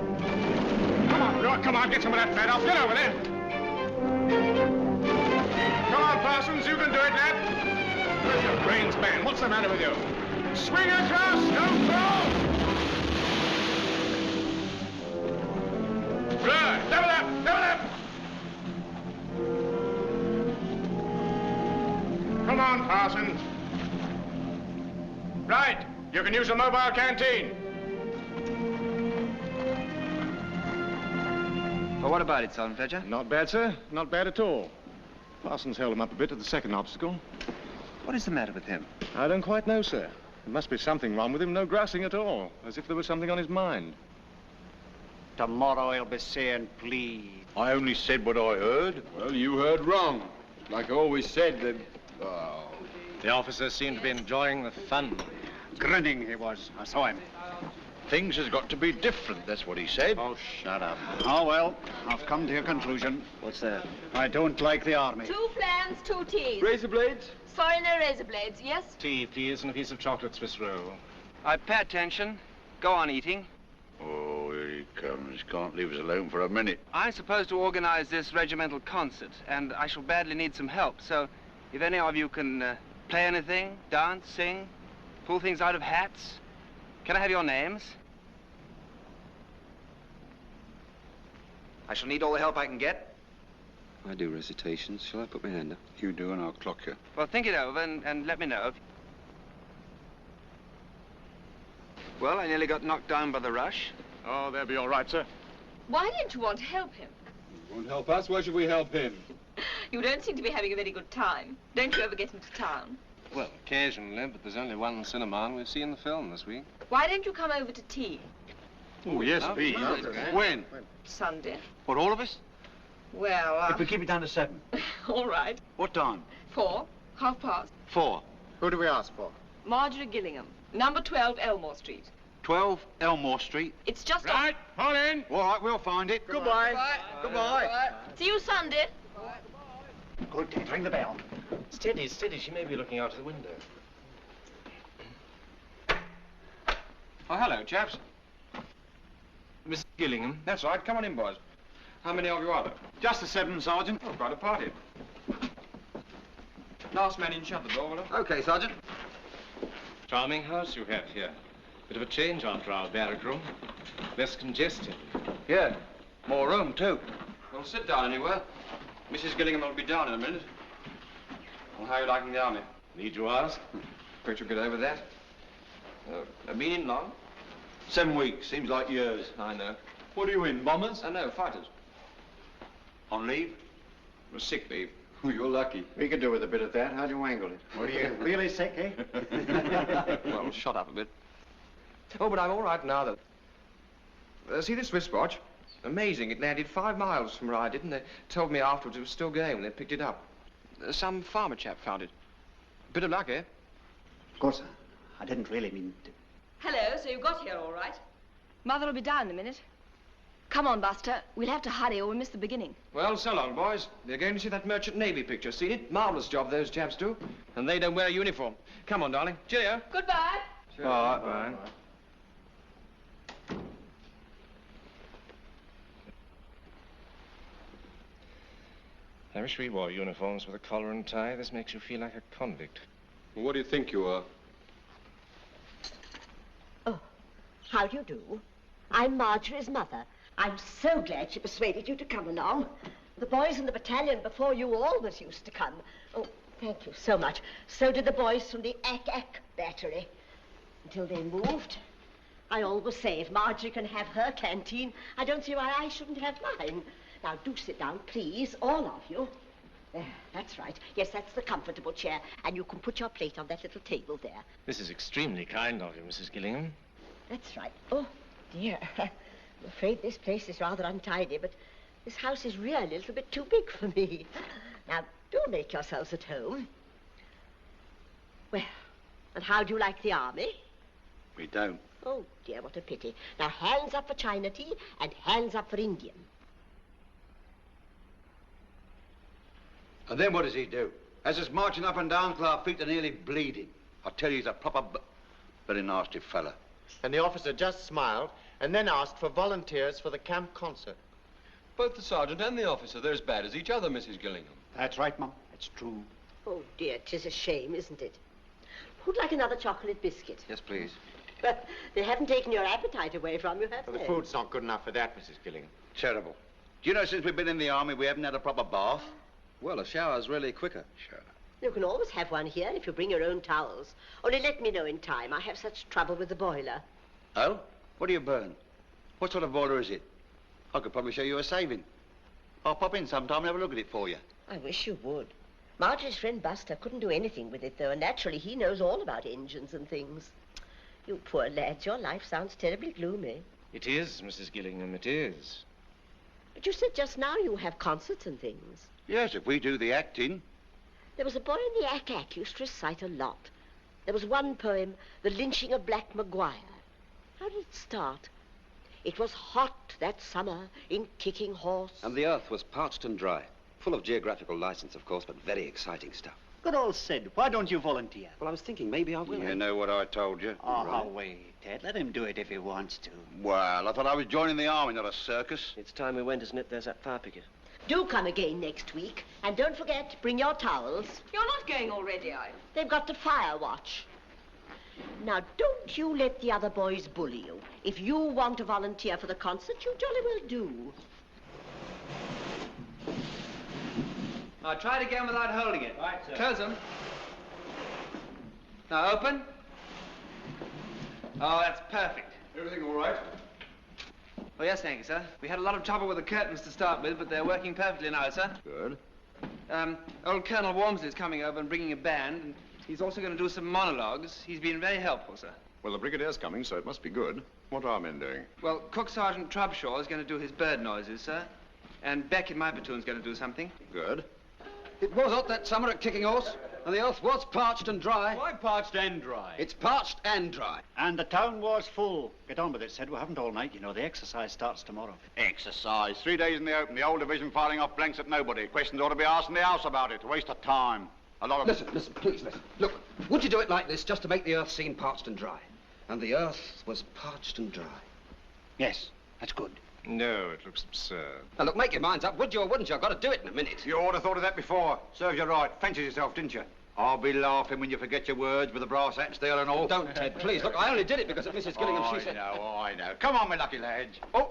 Come on, Roy, come on, get some of that fat off. Get over there. Come on, Parsons, you can do it, lad. Where's your brains, man? What's the matter with you? Swing across, don't throw! Good, double up, double up! Come on, Parsons. Right, you can use a mobile canteen. Well, what about it, Sergeant Fletcher? Not bad, sir. Not bad at all. Parsons held him up a bit at the second obstacle. What is the matter with him? I don't quite know, sir. There must be something wrong with him. No grassing at all. As if there was something on his mind. Tomorrow he'll be saying, please. I only said what I heard. Well, you heard wrong. Like I always said, that... Oh. The officer seemed to be enjoying the fun. Grinning he was. I saw him. Things has got to be different, that's what he said. Oh, shut up. Oh, well, I've come to a conclusion. What's that? I don't like the army. 2 flams, 2 teas. Razor blades? Sorry, no razor blades, yes? Tea, please, and a piece of chocolate Swiss roll. I pay attention. Go on eating. Oh, here he comes. Can't leave us alone for a minute. I'm supposed to organize this regimental concert, and I shall badly need some help. So, if any of you can play anything, dance, sing, pull things out of hats, can I have your names? I shall need all the help I can get. I do recitations. Shall I put my hand up? You do, and I'll clock you. Well, think it over and let me know. Well, I nearly got knocked down by the rush. Oh, they'll be all right, sir. Why don't you want to help him? You won't help us. Why should we help him? You don't seem to be having a very good time. Don't you ever get into town? Well, occasionally, but there's only one cinema and we've seen the film this week. Why don't you come over to tea? Oh, yes, please. When? Sunday. What, all of us? Well, If we keep it down to 7. all right. What time? 4, 4:30. 4. Who do we ask for? Marjorie Gillingham, number 12 Elmore Street. 12 Elmore Street. It's just Right, hold in. All right, we'll find it. Goodbye. Goodbye. See you Sunday. Good, Ted, ring the bell. Steady, steady. She may be looking out of the window. Oh, hello, chaps. Miss Gillingham. That's right. Come on in, boys. How many of you are there? Just the 7, Sergeant. Oh, quite a party. Last man in, shut the door, will you? Okay, Sergeant. Charming house you have here. Bit of a change after our barrack room. Less congested. Yeah, more room, too. Well, sit down anywhere. Mrs. Gillingham will be down in a minute. Well, how are you liking the army? Need you ask? Afraid you'll get over that. Been in long? 7 weeks, seems like years. I know. What are you in, bombers? No, fighters. On leave? Well, sick leave. You're lucky. We could do with a bit of that. How'd you wangle it? What are you, really sick, eh? Well, shut up a bit. Oh, but I'm all right now, though. See this wristwatch? Amazing. It landed 5 miles from where I did, and they told me afterwards it was still going when they picked it up. Some farmer chap found it. Bit of luck, eh? Of course, I didn't really mean to. Hello, so you got here all right? Mother will be down in a minute. Come on, Buster. We'll have to hurry or we'll miss the beginning. Well, so long, boys. They're going to see that Merchant Navy picture. Seen it? Marvellous job those chaps do. And they don't wear a uniform. Come on, darling. Cheerio. Goodbye. Sure. All right, bye. I wish we wore uniforms with a collar and tie. This makes you feel like a convict. Well, what do you think you are? Oh, how do you do? I'm Marjorie's mother. I'm so glad she persuaded you to come along. The boys in the battalion before you always used to come. Oh, thank you so much. So did the boys from the Ek battery. Until they moved. I always say if Marjorie can have her canteen, I don't see why I shouldn't have mine. Now, do sit down, please, all of you. There, that's right. Yes, that's the comfortable chair. And you can put your plate on that little table there. This is extremely kind of you, Mrs. Gillingham. That's right. Oh, dear. I'm afraid this place is rather untidy, but this house is really a little bit too big for me. Now, do make yourselves at home. Well, and how do you like the army? We don't. Oh, dear, what a pity. Now, hands up for China tea and hands up for Indian. And then what does he do? As us marching up and down till our feet are nearly bleeding. I tell you, he's a proper very nasty fella. And the officer just smiled and then asked for volunteers for the camp concert. Both the sergeant and the officer, they're as bad as each other, Mrs. Gillingham. That's right, Mum. It's true. Oh, dear, 'tis a shame, isn't it? Who'd like another chocolate biscuit? Yes, please. But they haven't taken your appetite away from you, have Well, they? the food's not good enough for that, Mrs. Gillingham. Terrible. Do you know, since we've been in the army, we haven't had a proper bath? Well, a shower's really quicker. Sure. You can always have one here if you bring your own towels. Only let me know in time. I have such trouble with the boiler. Oh? What do you burn? What sort of boiler is it? I could probably show you a saving. I'll pop in sometime and have a look at it for you. I wish you would. Marjorie's friend Buster couldn't do anything with it, though, and naturally he knows all about engines and things. You poor lads, your life sounds terribly gloomy. It is, Mrs. Gillingham, it is. But you said just now you have concerts and things. Yes, if we do the acting. There was a boy in the Ack used to recite a lot. There was one poem, The Lynching of Black Maguire. How did it start? It was hot that summer in Kicking Horse. And the earth was parched and dry. Full of geographical license, of course, but very exciting stuff. Good old Sid, why don't you volunteer? Well, I was thinking maybe I will. You know what I told you. Oh, wait, Ted. Let him do it if he wants to. Well, I thought I was joining the army, not a circus. It's time we went, isn't it? There's that fire picket. Do come again next week. And don't forget, bring your towels. You're not going already, are you? They've got to fire watch. Now, don't you let the other boys bully you. If you want to volunteer for the concert, you jolly well do. Now, try it again without holding it. Right, sir. Close them. Now, open. Oh, that's perfect. Everything all right? Oh, yes, thank you, sir. We had a lot of trouble with the curtains to start with, but they're working perfectly now, sir. Good. Old Colonel Walmsley's coming over and bringing a band, and he's also going to do some monologues. He's been very helpful, sir. Well, the brigadier's coming, so it must be good. What are our men doing? Well, Cook Sergeant Trubshaw is going to do his bird noises, sir. And Beck in my platoon's going to do something. Good. It was hot that summer at Kicking Horse, and the earth was parched and dry. Why parched and dry? It's parched and dry. And the town was full. Get on with it, Sid. We haven't all night, you know. The exercise starts tomorrow. Exercise. 3 days in the open. The whole division firing off blanks at nobody. Questions ought to be asked in the house about it. A waste of time. A lot of... Listen, please, listen. Look, would you do it like this just to make the earth seem parched and dry? And the earth was parched and dry. Yes, that's good. No, it looks absurd. Now, look, make your minds up, would you or wouldn't you? I've got to do it in a minute. You ought to have thought of that before. Serves you right. Fancies yourself, didn't you? I'll be laughing when you forget your words with the brass hat steel and all. Don't, Ted, please. Look, I only did it because of Mrs. Gillingham. She said... I know. Come on, my lucky lads. Oh,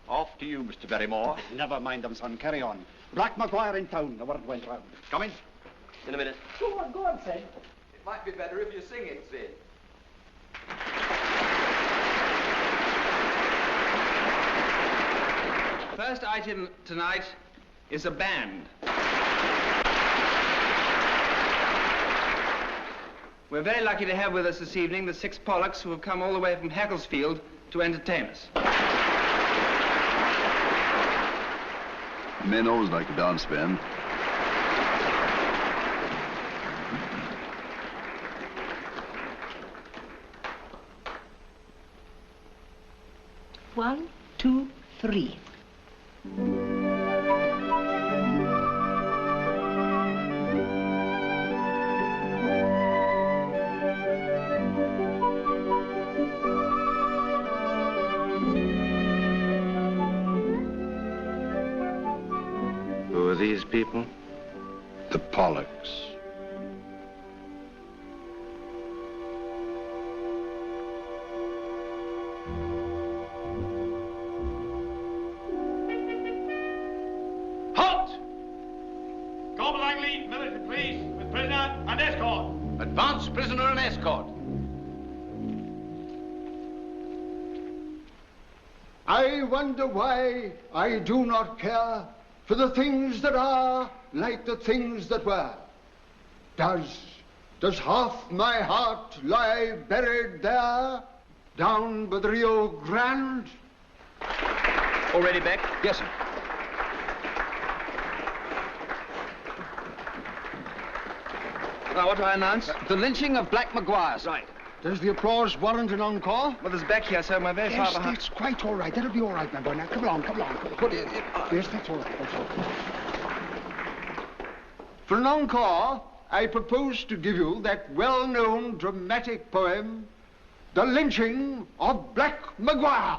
off to you, Mr. Barrymore. Never mind them, son. Carry on. Black Maguire in town. The word went round. Come in. In a minute. Go on, Sid. It might be better if you sing it, Sid. First item tonight is a band. We're very lucky to have with us this evening the 6 Pollocks who have come all the way from Hackelsfield to entertain us. Men always like a dance band. One, two, three. Who are these people? The Pollocks. Halt! Corporal Langley, military police, with prisoner and escort. Advance, prisoner and escort. I wonder why I do not care for the things that are like the things that were. Does half my heart lie buried there, down by the Rio Grande? All ready, Beck? Yes, sir. Now, what do I announce? The lynching of Black Maguire, sir. Right. Does the applause warrant an encore? Well, there's back here, sir. My very Yes, father... that's quite all right. That'll be all right, my boy. Now, come along, come along. Put it. Yes, that's all right, that's all right. For an encore, I propose to give you that well-known dramatic poem, The Lynching of Black Maguire.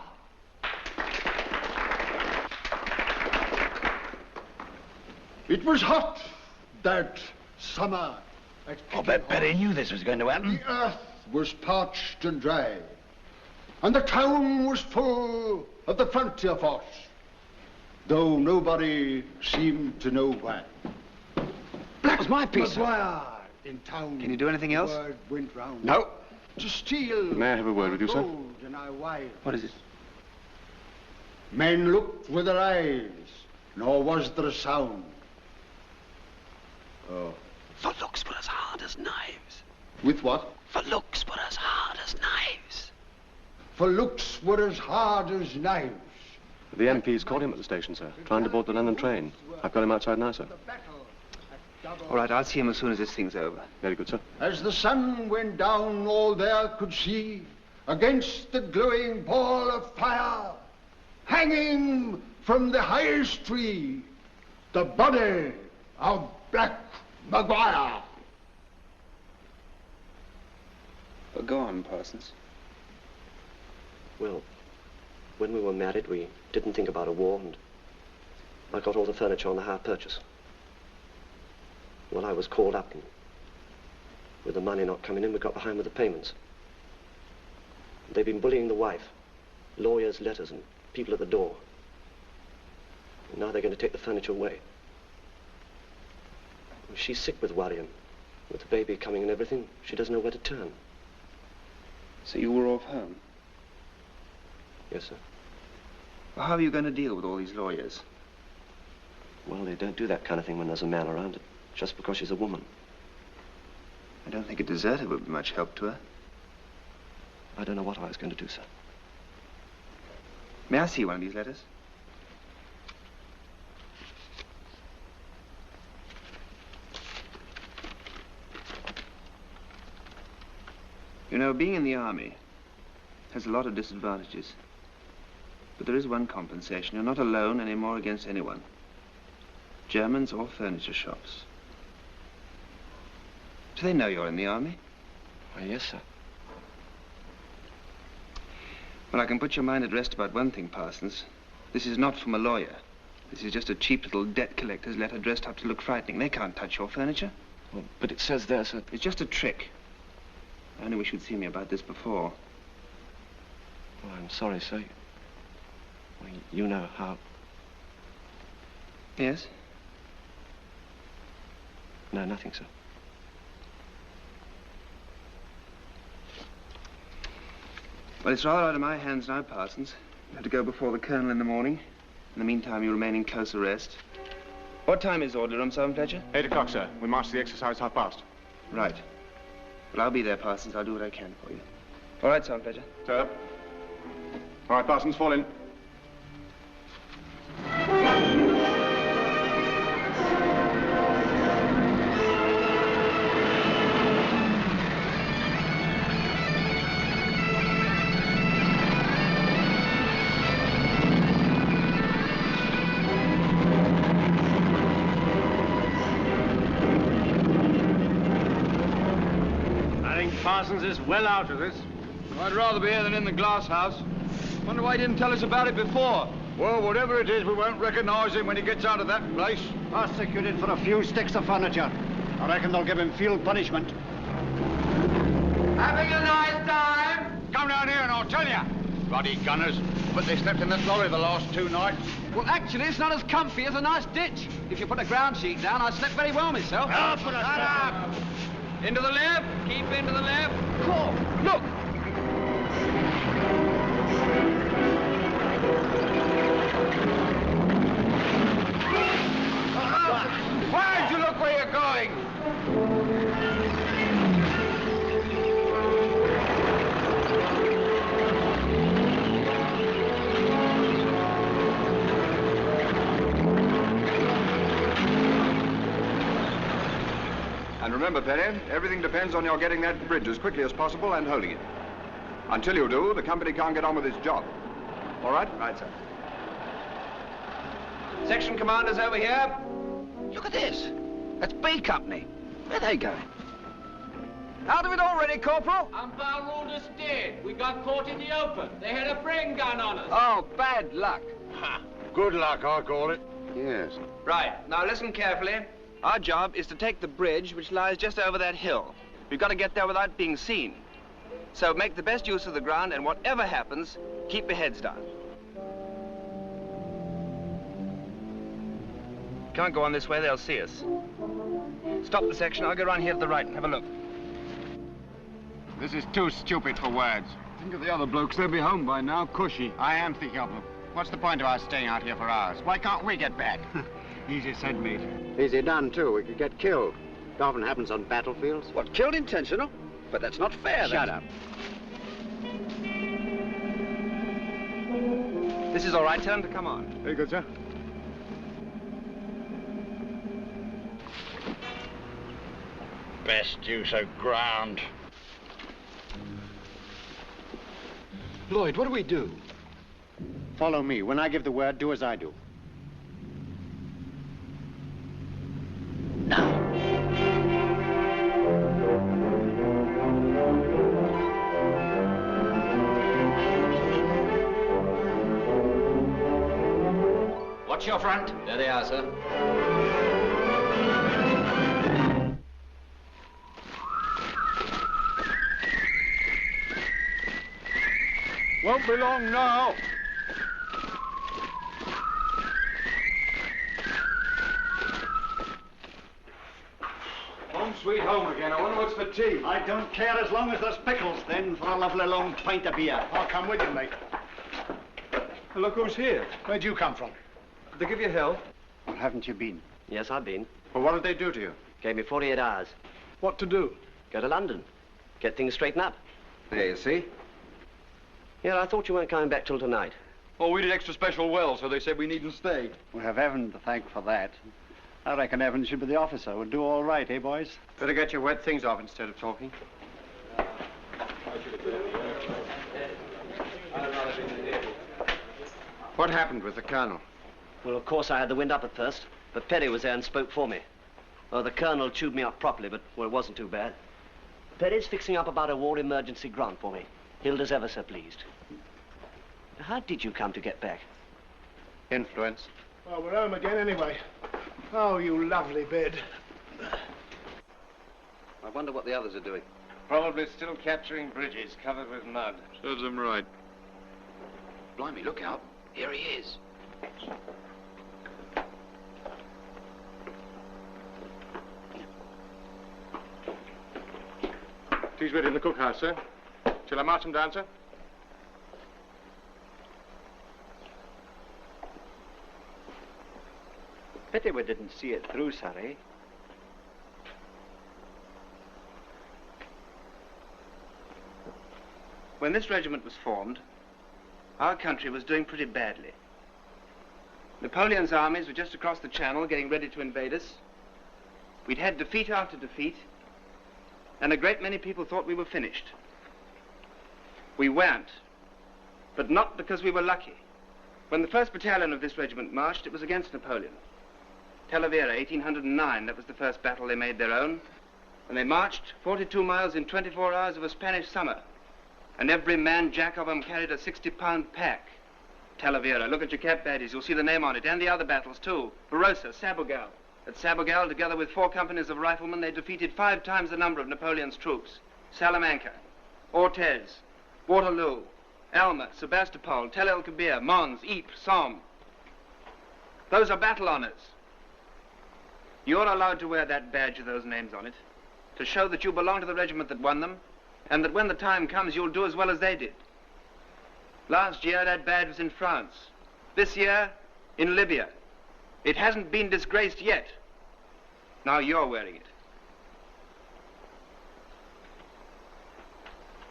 It was hot that summer at I bet Perry knew this was going to happen. The earth was parched and dry, and the town was full of the frontier force, though nobody seemed to know why. That was my piece, sir. Maguire in town. Can you do anything else? Word went round. No. To steal. May I have a word with you, sir? gold and our wives. What is it? Men looked with their eyes, nor was there a sound. Oh. For looks were as hard as knives. With what? For looks were as hard as knives. For looks were as hard as knives. The MP's caught him at the station, sir, trying to board the London train. I've got him outside now, sir. All right, I'll see him as soon as this thing's over. Very good, sir. As the sun went down, all there could see, against the glowing ball of fire, hanging from the highest tree, the body of Black Maguire. Well, go on, Parsons. Well, when we were married, we didn't think about a war, and I got all the furniture on the hire purchase. Well, I was called up, and with the money not coming in, we got behind with the payments. They've been bullying the wife, lawyers, letters, and people at the door. And now they're going to take the furniture away. She's sick with worrying. With the baby coming and everything, she doesn't know where to turn. So you were off home? Yes, sir. Well, how are you going to deal with all these lawyers? Well, they don't do that kind of thing when there's a man around it, just because she's a woman. I don't think a deserter would be much help to her. I don't know what I was going to do, sir. May I see one of these letters? You know, being in the army has a lot of disadvantages. But there is one compensation. You're not alone anymore against anyone. Germans or furniture shops. Do they know you're in the army? Why, yes, sir. Well, I can put your mind at rest about one thing, Parsons. This is not from a lawyer. This is just a cheap little debt collector's letter dressed up to look frightening. They can't touch your furniture. Well, but it says there, sir... It's just a trick. I only wish you'd seen me about this before. Oh, I'm sorry, sir. Well, you know how... Yes? No, nothing, sir. Well, it's rather out of my hands now, Parsons. You have to go before the colonel in the morning. In the meantime, you remain in close arrest. What time is order room, Sergeant Fletcher? 8 o'clock, sir. We march to the exercise 1:30. Right. Well, I'll be there, Parsons. I'll do what I can for you. All right, Sergeant Fletcher. Sir. All right, Parsons, fall in. Parsons is well out of this. I'd rather be here than in the glass house. Wonder why he didn't tell us about it before. Well, whatever it is, we won't recognize him when he gets out of that place. Prosecuted for a few sticks of furniture. I reckon they'll give him field punishment. Having a nice time? Come down here and I'll tell you. Bloody gunners. But they slept in that lorry the last 2 nights. Well, actually, it's not as comfy as a nice ditch. If you put a ground sheet down, I slept very well myself. Oh, put us down. Into the left. Keep into the left. Cool. Look. Why don't you look where you're going? And Remember, Penny, everything depends on your getting that bridge as quickly as possible and holding it. Until you do, the company can't get on with its job. All right? Right, sir. Section commanders over here. Look at this. That's B Company. Where are they going? Out of it already, Corporal? Umpire ruled us dead. We got caught in the open. They had a frame gun on us. Oh, bad luck. Ha! Good luck, I call it. Yes. Right, now listen carefully. Our job is to take the bridge which lies just over that hill. We've got to get there without being seen. So make the best use of the ground, and whatever happens, keep your heads down. Can't go on this way, they'll see us. Stop the section, I'll go around here to the right and have a look. This is too stupid for words. Think of the other blokes, they'll be home by now, cushy. I am thinking of them. What's the point of our staying out here for hours? Why can't we get back? Easy said, mate. Easy done, too. We could get killed. It often happens on battlefields. What, killed intentional? But that's not fair. Shut up. This is all right, tell them to come on. Very good, sir. Best use of ground. Lloyd, what do we do? Follow me. When I give the word, do as I do. Watch your front. There they are, sir. Won't be long now. Home sweet home again. I wonder what's for tea. I don't care as long as there's pickles, then, for a lovely long pint of beer. I'll come with you, mate. Look who's here. Where'd you come from? Did they give you help? Well, haven't you been? Yes, I've been. Well, what did they do to you? Gave me 48 hours. What to do? Go to London. Get things straightened up. There, you see. Yeah, I thought you weren't coming back till tonight. Oh, we did extra special well, so they said we needn't stay. We have Evan to thank for that. I reckon Evan should be the officer. We'll do all right, eh, boys? Better get your wet things off instead of talking. What happened with the colonel? Well, of course, I had the wind up at first, but Perry was there and spoke for me. Oh, the colonel chewed me up properly, but, well, it wasn't too bad. Perry's fixing up about a war emergency grant for me. Hilda's ever so pleased. How did you come to get back? Influence. Well, we're home again anyway. Oh, you lovely bed. I wonder what the others are doing. Probably still capturing bridges covered with mud. Serves them right. Blimey, look out. Here he is. Tea's ready in the cookhouse, sir. Shall I march him down, sir? Pity we didn't see it through, Surrey. When this regiment was formed, our country was doing pretty badly. Napoleon's armies were just across the Channel getting ready to invade us. We'd had defeat after defeat, and a great many people thought we were finished. We weren't, but not because we were lucky. When the 1st Battalion of this regiment marched, it was against Napoleon. Talavera, 1809, that was the first battle they made their own. And they marched 42 miles in 24 hours of a Spanish summer. And every man jack of them carried a 60-pound pack. Talavera, look at your cap badges, you'll see the name on it, and the other battles too. Barossa, Sabugal. At Sabugal, together with 4 companies of riflemen, they defeated 5 times the number of Napoleon's troops. Salamanca, Ortez, Waterloo, Alma, Sebastopol, Tel El Kebir, Mons, Ypres, Somme. Those are battle honors. You're allowed to wear that badge with those names on it to show that you belong to the regiment that won them, and that when the time comes, you'll do as well as they did. Last year, that badge was in France. This year, in Libya. It hasn't been disgraced yet. Now you're wearing it.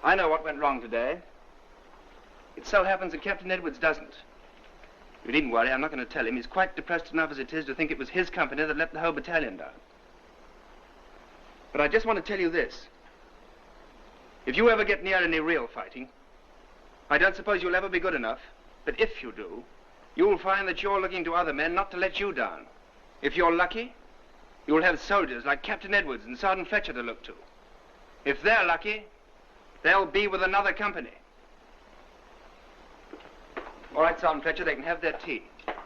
I know what went wrong today. It so happens that Captain Edwards doesn't. You needn't worry, I'm not going to tell him. He's quite depressed enough as it is to think it was his company that let the whole battalion down. But I just want to tell you this. If you ever get near any real fighting, I don't suppose you'll ever be good enough, but if you do, you'll find that you're looking to other men not to let you down. If you're lucky, you'll have soldiers like Captain Edwards and Sergeant Fletcher to look to. If they're lucky, they'll be with another company. All right, Sergeant Fletcher, they can have their tea.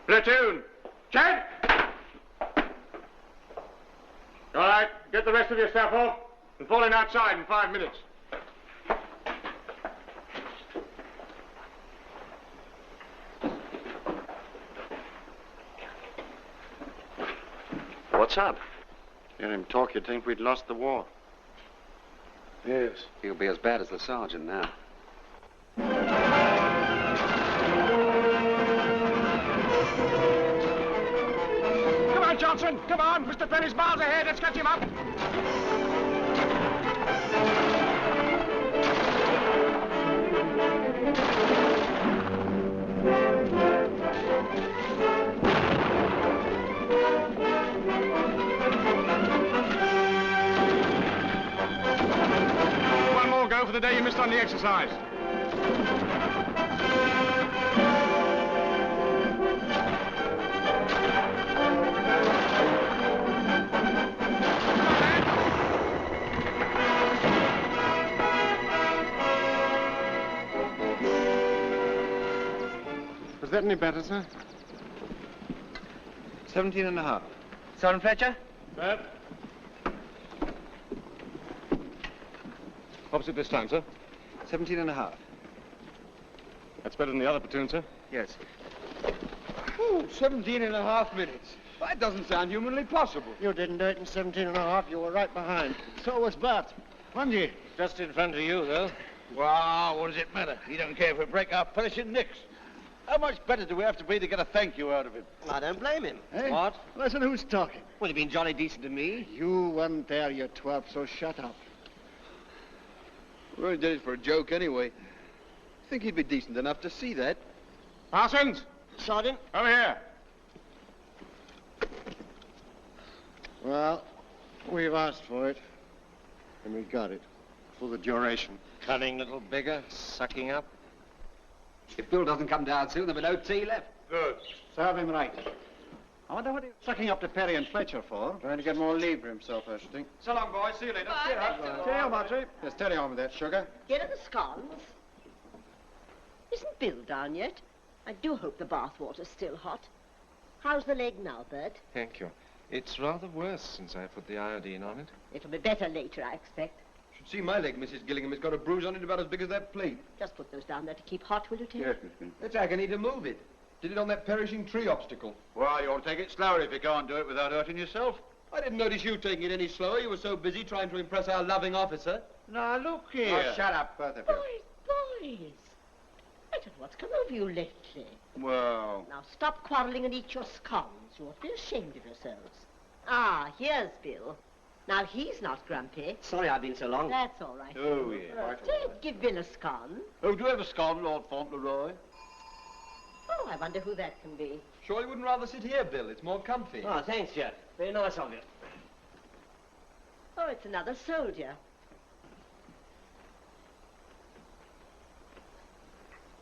Platoon! Check! All right, get the rest of your stuff off and fall in outside in 5 minutes. What's up? Hear him talk, you'd think we'd lost the war. Yes. He'll be as bad as the sergeant now. Come on, Johnson! Come on! Mr. Perry's miles ahead. Let's catch him up. One more go for the day you missed on the exercise. Was that any better, sir? 17.5. Sergeant Fletcher? Sir? Opposite this time, sir. 17.5. That's better than the other platoon, sir. Yes. Ooh, 17.5 minutes. That doesn't sound humanly possible. You didn't do it in 17.5. You were right behind. So was Bert. Wasn't you? Just in front of you, though. Well, what does it matter? He don't care if we break our perishing necks. How much better do we have to be to get a thank you out of him? I don't blame him. Eh? What? Listen, who's talking? Well, you've been jolly decent to me. You weren't there, you twerp, so shut up. We only did it for a joke anyway. I think he'd be decent enough to see that. Parsons! Sergeant? Over here. Well, we've asked for it, and we got it. For the duration. Cunning little beggar, sucking up. If Bill doesn't come down soon, there'll be no tea left. Good. Serve him right. I wonder what he's sucking up to Perry and Fletcher for. Trying to get more leave for himself, I should think. So long, boys. See you later. Cheerio, Marjorie. Just steady on with that sugar. Here are the scones. Isn't Bill down yet? I do hope the bath water's still hot. How's the leg now, Bert? Thank you. It's rather worse since I put the iodine on it. It'll be better later, I expect. Should see my leg, Mrs. Gillingham. It's got a bruise on it about as big as that plate. Just put those down there to keep hot, will you, Tim? Yes, Miss Gillingham. It's agony to move it. Did it on that perishing tree obstacle. Well, you ought to take it slowly if you can't do it without hurting yourself. I didn't notice you taking it any slower. You were so busy trying to impress our loving officer. Now, look here. Oh, shut up, both of you. Boys! I don't know what's come over you lately. Well... Now stop quarrelling and eat your scones. You ought to be ashamed of yourselves. Ah, here's Bill. Now he's not grumpy. Sorry I've been so long. That's all right. Oh, yeah. Give Bill a scone. Oh, do you have a scone, Lord Fauntleroy? Oh, I wonder who that can be. Sure you wouldn't rather sit here, Bill? It's more comfy. Oh, thanks, Jack. Very nice of you. Oh, it's another soldier.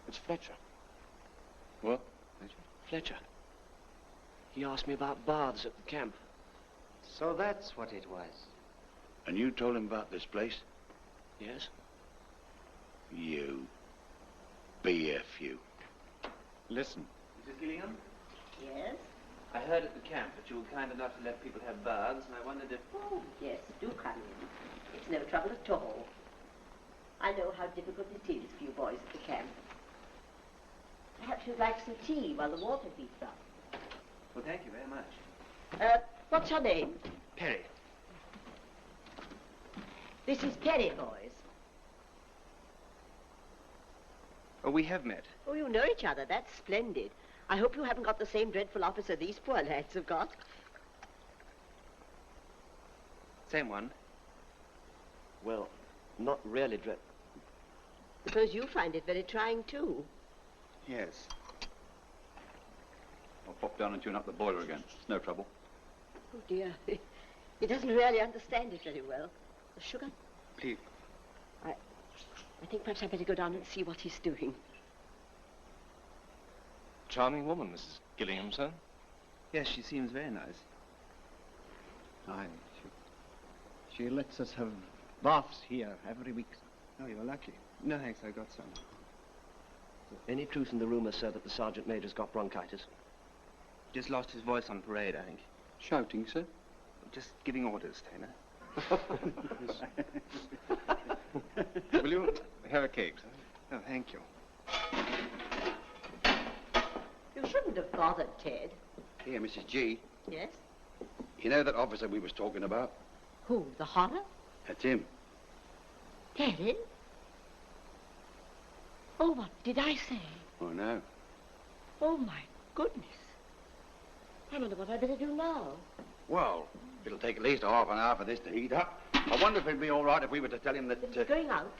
It's Fletcher. What? Fletcher. He asked me about baths at the camp. So that's what it was. And you told him about this place? Yes. You. BF you. Listen. Mrs. Gillingham? Yes? I heard at the camp that you were kind enough to let people have baths, and I wondered if... Oh, yes, do come in. It's no trouble at all. I know how difficult it is for you boys at the camp. Perhaps you'd like some tea while the water heats up. Well, thank you very much. What's your name? Perry. This is Perry, boys. Oh, we have met. Oh, you know each other. That's splendid. I hope you haven't got the same dreadful officer these poor lads have got. Same one. Well, not really Suppose you find it very trying, too. Yes. I'll pop down and tune up the boiler again. It's no trouble. Oh, dear. He doesn't really understand it very well. The sugar? Please. I think perhaps I'd better go down and see what he's doing. Charming woman, Mrs. Gillingham, sir. Yes, she seems very nice. Aye, she lets us have baths here every week. Oh, you're lucky. No, thanks, I got some. Any truth in the rumor, sir, that the Sergeant Major's got bronchitis? Just lost his voice on parade, I think. Shouting, sir? Just giving orders, Taylor. Will you have a cake, sir? Oh, thank you. You shouldn't have bothered, Ted. Here, Mrs. G. Yes? You know that officer we was talking about? Who, the horror? That's him. Daddy? Oh, what did I say? Oh, no. Oh, my goodness. I wonder what I'd better do now. Well, it'll take at least a half an hour for this to heat up. I wonder if it'd be all right if we were to tell him that... He's going out?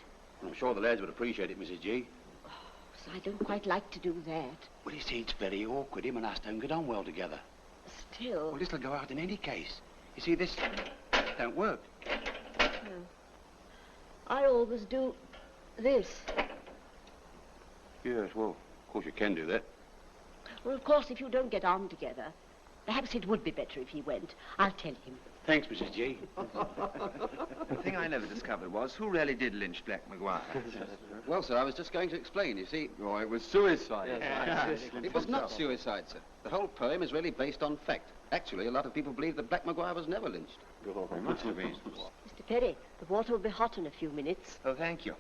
I'm sure the lads would appreciate it, Mrs. G. Oh, so I don't quite like to do that. Well, you see, it's very awkward. Him and us don't get on well together. Still... Well, this'll go out in any case. You see, this don't work. No. I always do this. Yes, well, of course you can do that. Well, of course, if you don't get on together, perhaps it would be better if he went. I'll tell him. Thanks, Mrs. G. The thing I never discovered was who really did lynch Black Maguire. Well, sir, I was just going to explain, you see. Oh, it was suicide. Yes. It was not suicide, sir. The whole poem is really based on fact. Actually, a lot of people believe that Black Maguire was never lynched. They must have been. Mr. Perry, the water will be hot in a few minutes. Oh, thank you.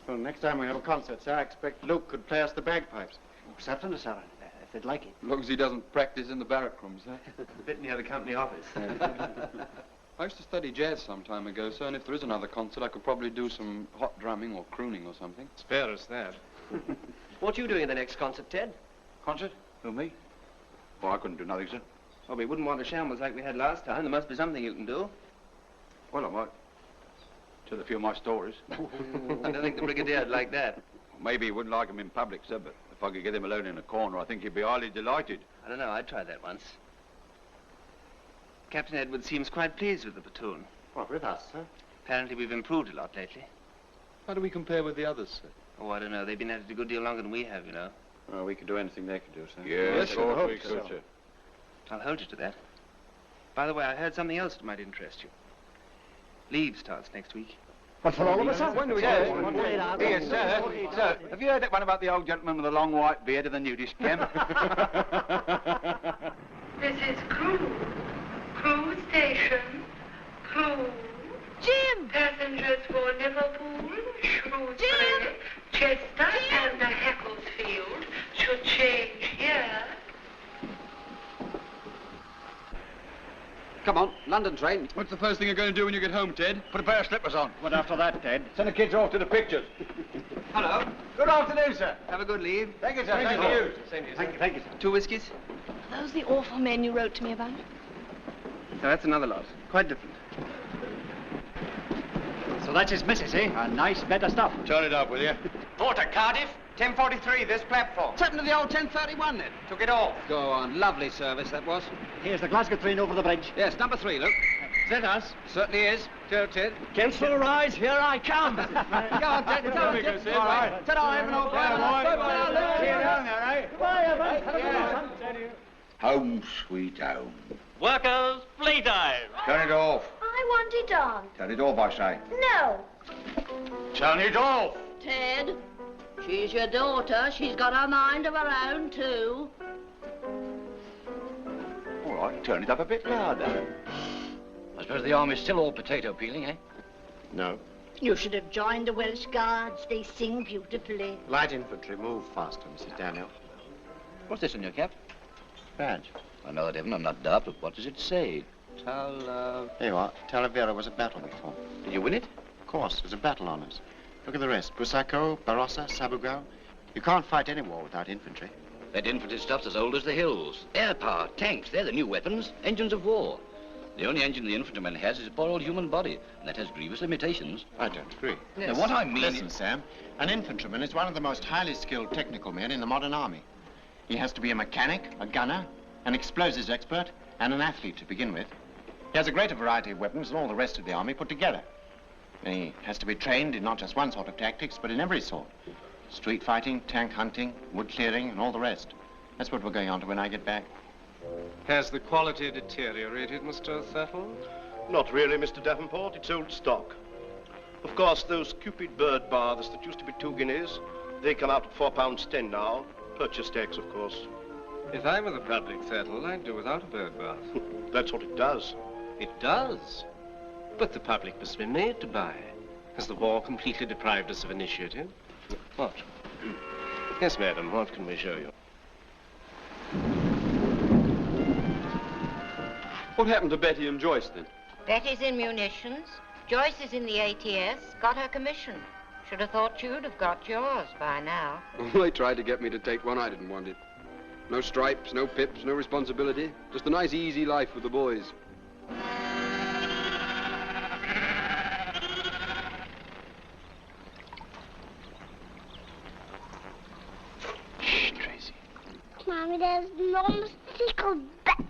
Well, next time we have a concert, sir, I expect Luke could play us the bagpipes. Certainly, sir, if they'd like it. As long as he doesn't practice in the barrack rooms, sir. A bit near the company office. I used to study jazz some time ago, sir, and if there is another concert, I could probably do some hot drumming or crooning or something. Spare us that. What are you doing at the next concert, Ted? Concert? Who, me? Oh, I couldn't do nothing, sir. Well, we wouldn't want a shambles like we had last time. There must be something you can do. Well, I might tell a few of my stories. I don't think the Brigadier'd like that. Maybe he wouldn't like them in public, sir, but if I could get him alone in a corner, I think he'd be highly delighted. I don't know. I tried that once. Captain Edwards seems quite pleased with the platoon. What, with us, sir? Apparently we've improved a lot lately. How do we compare with the others, sir? Oh, I don't know. They've been at it a good deal longer than we have, you know. Well, we could do anything they could do, sir. Yes, of course we could, sir. I'll hold you to that. By the way, I heard something else that might interest you. Leave starts next week. But for all of us, sir? When do we go? Here, sir. Sir, have you heard that one about the old gentleman with the long white beard and the nudist camp? This is Crewe. Crewe Station. Crewe. Jim! Passengers for Liverpool, Shrewsbury, Chester, and the Hacklefield should change here. Come on, London train. What's the first thing you're going to do when you get home, Ted? Put a pair of slippers on. What after that, Ted? Send the kids off to the pictures. Hello. Good afternoon, sir. Have a good leave. Thank you, sir. Thank you. Same to you, Thank you, sir. 2 whiskies? Are those the awful men you wrote to me about? No, that's another lot. Quite different. So that's his missus, eh? A nice bed of stuff. Turn it up, will you? Porter, Cardiff, 10:43, this platform. What's happened to the old 1031 then? Took it off. Go on, lovely service that was. Here's the Glasgow train over the bridge. Yes, number 3, Luke. Is that us? Certainly is. Joe, Ted. Cancel rise, here I come. Go on, Ted. Go on, Ted. All right. Ta-da, have an old bye. See you down there, eh? Goodbye, Evan. Have a good one. Home, sweet home. Workers, playtime. Turn it off. I want it on. Turn it off, I say. No. Turn it off. Ted, she's your daughter. She's got a mind of her own, too. All right, turn it up a bit louder. I suppose the army's still all potato peeling, eh? No. You should have joined the Welsh Guards. They sing beautifully. Light infantry, move faster, Mrs. Daniel. What's this on your cap? Badge. I know that, Evan. I'm not daft, but what does it say? There you are. Talavera was a battle before. Did you win it? Of course, there's a battle on us. Look at the rest. Busaco, Barossa, Sabugal. You can't fight any war without infantry. That infantry stuff's as old as the hills. Air power, tanks, they're the new weapons, engines of war. The only engine the infantryman has is a poor old human body, and that has grievous limitations. I don't agree. Yes. Now, what I mean Listen, Sam, an infantryman is one of the most highly skilled technical men in the modern army. He has to be a mechanic, a gunner, an explosives expert, and an athlete to begin with. He has a greater variety of weapons than all the rest of the army put together. And he has to be trained in not just one sort of tactics, but in every sort. Street fighting, tank hunting, wood clearing, and all the rest. That's what we're going on to when I get back. Has the quality deteriorated, Mr. Thurtle? Not really, Mr. Davenport. It's old stock. Of course, those Cupid bird baths that used to be 2 guineas, they come out at £4.10 now. Purchase tax, of course. If I were the public, Thurtle, I'd do without a bird bath. That's what it does. It does? But the public must be made to buy. Has the war completely deprived us of initiative? What? Yes, madam, what can we show you? What happened to Betty and Joyce, then? Betty's in munitions. Joyce is in the ATS. Got her commission. Should have thought you'd have got yours by now. They tried to get me to take one. I didn't want it. No stripes, no pips, no responsibility. Just a nice, easy life with the boys. Shh, Tracy. Mommy, there's no stickle back.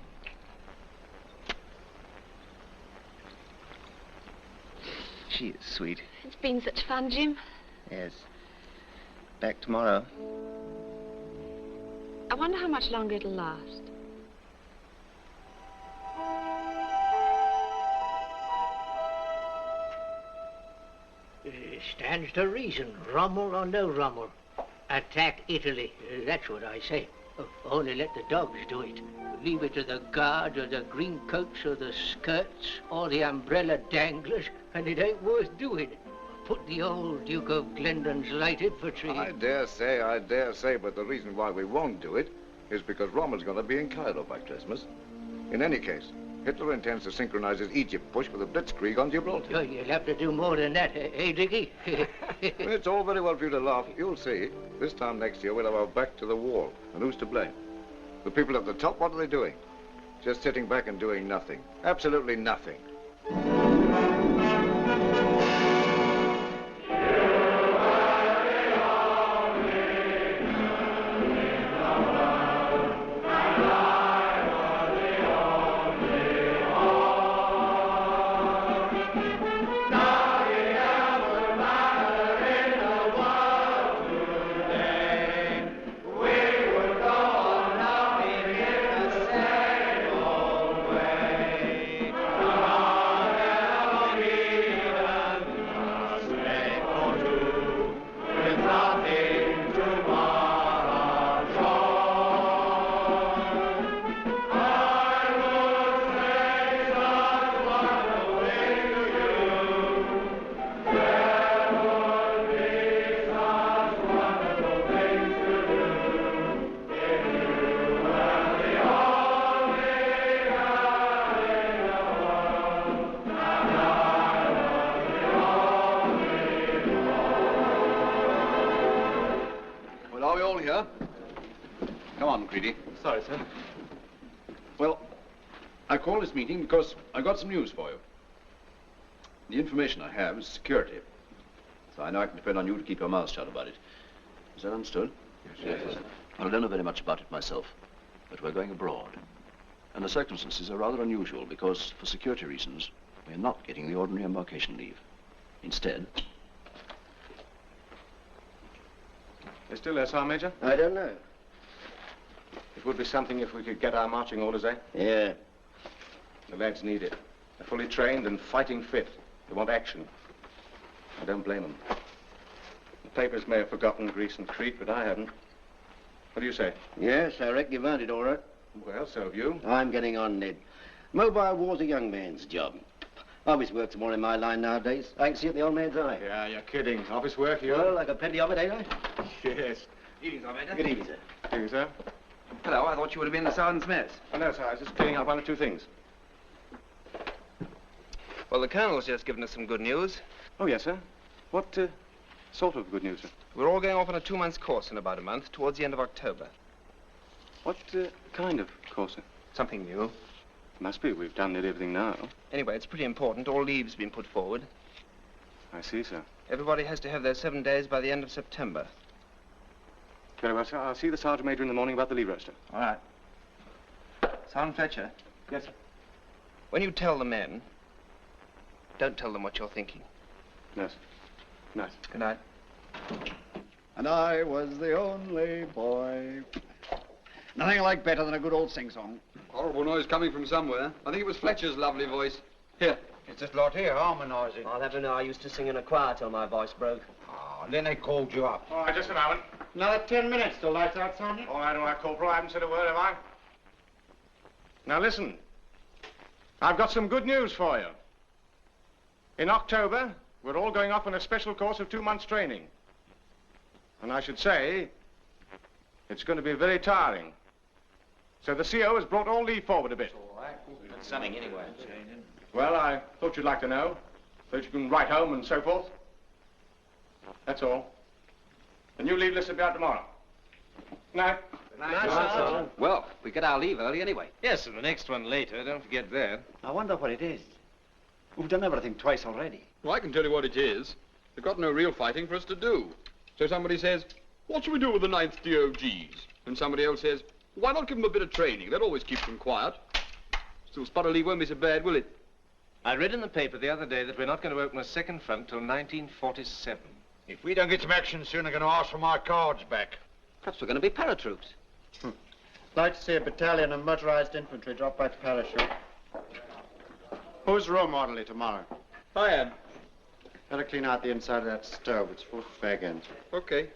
She is sweet. It's been such fun, Jim. Yes. Back tomorrow. I wonder how much longer it'll last. Stands to reason, Rommel or no Rommel. Attack Italy, that's what I say. Only let the dogs do it. Leave it to the guards or the green coats or the skirts or the umbrella danglers, and it ain't worth doing. Put the old Duke of Glendon's lighted for tree. I dare say, but the reason why we won't do it is because Rommel's going to be in Cairo by Christmas. In any case, Hitler intends to synchronize his Egypt push with a blitzkrieg on Gibraltar. Oh, you'll have to do more than that, eh, Dickie? It's all very well for you to laugh. You'll see. This time next year, we'll have our back to the wall. And who's to blame? The people at the top, what are they doing? Just sitting back and doing nothing. Absolutely nothing. Sorry, sir. Well, I called this meeting because I got some news for you. The information I have is security. So I know I can depend on you to keep your mouth shut about it. Is that understood? Yes. Well, I don't know very much about it myself, but we're going abroad. And the circumstances are rather unusual because, for security reasons, we're not getting the ordinary embarkation leave. Instead... They're still there, Sergeant Major? I don't know. It would be something if we could get our marching orders, eh? Yeah. The lads need it. They're fully trained and fighting fit. They want action. I don't blame them. The papers may have forgotten Greece and Crete, but I haven't. What do you say? Yes, I reckon you've earned it all right. Well, so have you. I'm getting on, Ned. Mobile war's a young man's job. Office work's more in my line nowadays. I can see it in the old man's eye. Yeah, you're kidding. Office work, you... Well, I got plenty of it, ain't I? Yes. Evening, Sergeant Major. Good evening, sir. Good evening, sir. Hello, I thought you would have been the sergeant's mess. Oh, no, sir. I was just clearing up one or two things. Well, the colonel's just given us some good news. Oh, yes, sir. What sort of good news, sir? We're all going off on a 2-month course in about a month, towards the end of October. What kind of course, sir? Something new. Must be. We've done nearly everything now. Anyway, it's pretty important. All leave's been put forward. I see, sir. Everybody has to have their 7 days by the end of September. Very well, sir. I'll see the Sergeant Major in the morning about the leave register. All right. Sergeant Fletcher. Yes, sir. When you tell the men, don't tell them what you're thinking. Yes. Nice. Good night. And I was the only boy. Nothing like better than a good old sing-song. Horrible noise coming from somewhere. I think it was Fletcher's lovely voice. Here. It's this lot here, harmonising. I'll have to know I used to sing in a choir till my voice broke. Oh, and then they called you up. All right, just a moment. Another 10 minutes till lights out, Sergeant. All right, Corporal. I haven't said a word, have I? Now, listen. I've got some good news for you. In October, we're all going off on a special course of 2 months' training. And I should say, it's going to be very tiring. So the CO has brought all leave forward a bit. All right. That's something anyway. Well, I thought you'd like to know, so that you can write home and so forth. That's all. The new leave list will be out tomorrow. Night. Night, Sergeant. Well, we get our leave early anyway. Yes, and the next one later. Don't forget that. I wonder what it is. We've done everything twice already. Well, I can tell you what it is. They've got no real fighting for us to do. So somebody says, what shall we do with the 9th DOGs? And somebody else says, why not give them a bit of training? That always keeps them quiet. Still, spot of leave won't be so bad, will it? I read in the paper the other day that we're not going to open a second front till 1947. If we don't get some action soon, I'm going to ask for my cards back. Perhaps we're going to be paratroops. Like to see a battalion of motorized infantry drop by parachute. Who's role modeling tomorrow? I am. Better clean out the inside of that stove. It's full of fag ends. Okay.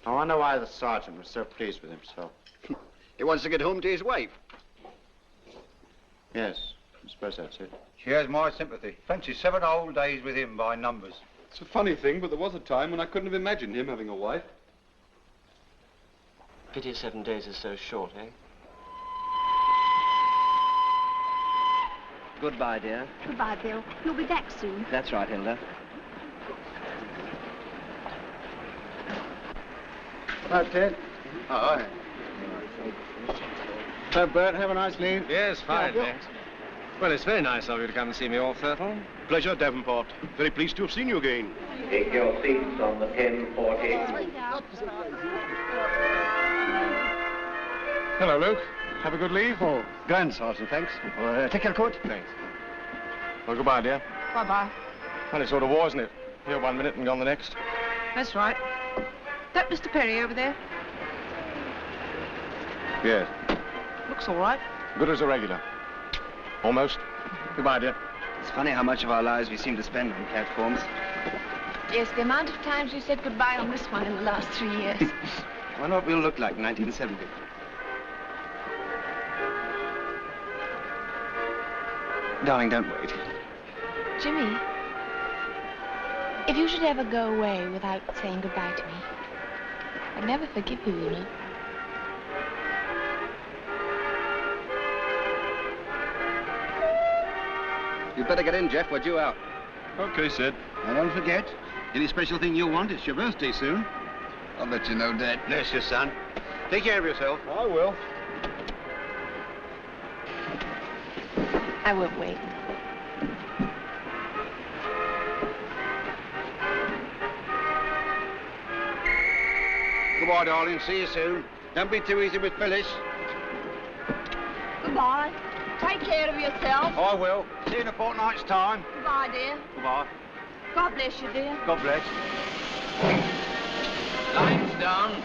I wonder why the sergeant was so pleased with himself. He wants to get home to his wife. Yes, I suppose that's it. She has my sympathy. Fancy 7 whole days with him by numbers. It's a funny thing, but there was a time when I couldn't have imagined him having a wife. Pity 7 days is so short, eh? Goodbye, dear. Goodbye, Bill. You'll be back soon. That's right, Hilda. Hi, Ted. Hi. So, Bert, have a nice leave. Yes, fine, thanks. Well, it's very nice of you to come and see me all, Thurtle. Pleasure, Davenport. Very pleased to have seen you again. Take your seats on the 1040. Hello, Luke. Have a good leave? Oh, grand, Sergeant, thanks. Take your coat. Thanks. Well, goodbye, dear. Bye-bye. Funny sort of war, isn't it? Here 1 minute and gone the next. That's right. That Mr. Perry over there? Yes. Looks all right. Good as a regular. Almost. Goodbye, dear. It's funny how much of our lives we seem to spend on platforms. Yes, the amount of times we said goodbye on this one in the last 3 years. I wonder what we'll look like in 1970. Darling, don't wait. Jimmy, if you should ever go away without saying goodbye to me, I'd never forgive you, you know. You'd better get in, Jeff. We're due out. Okay, Sid. And don't forget, any special thing you want, it's your birthday soon. I'll let you know, Dad. Bless you, son. Take care of yourself. I will. I won't wait. Goodbye, darling. See you soon. Don't be too easy with Phyllis. Goodbye. Take care of yourself. I will. See you in a fortnight's time. Goodbye, dear. Goodbye. God bless you, dear. God bless. Lines down.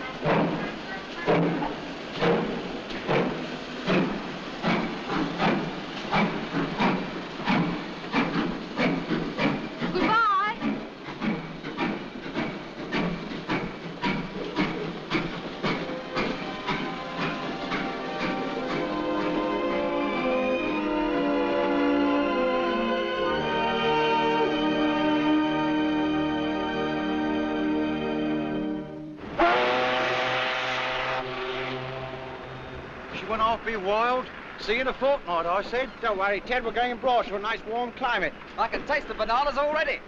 Goodbye. She went off be wild. See you in a fortnight, I said. Don't worry, Ted, we're going abroad to a nice warm climate. I can taste the bananas already.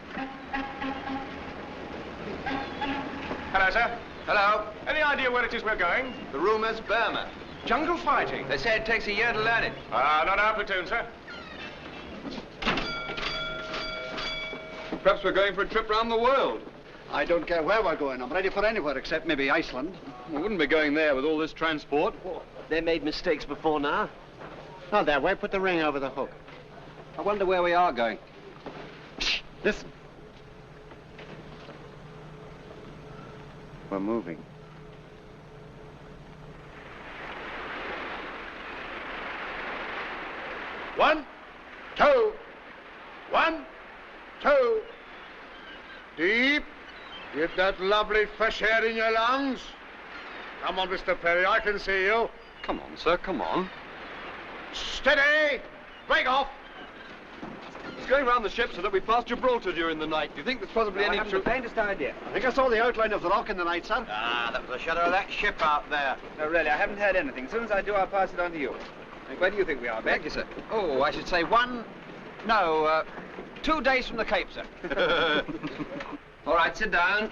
Hello, sir. Hello. Any idea where it is we're going? The rumour's Burma. Jungle fighting. They say it takes a year to learn it. Not our platoon, sir. Perhaps we're going for a trip round the world. I don't care where we're going. I'm ready for anywhere except maybe Iceland. We wouldn't be going there with all this transport. They made mistakes before now. Oh, there, why put the ring over the hook? I wonder where we are going. Shh, listen. We're moving. One, two. 1, 2. Deep. Get that lovely fresh air in your lungs. Come on, Mr. Perry, I can see you. Come on, sir, come on. Steady. Break off. It's going round the ship so that we pass Gibraltar during the night. Do you think there's possibly any... I haven't the faintest idea. I think I saw the outline of the rock in the night, sir. Ah, that was the shadow of that ship out there. No, really, I haven't heard anything. As soon as I do, I'll pass it on to you. Where do you think we are, Ben? Thank you, sir. Oh, I should say 2 days from the Cape, sir. All right, sit down.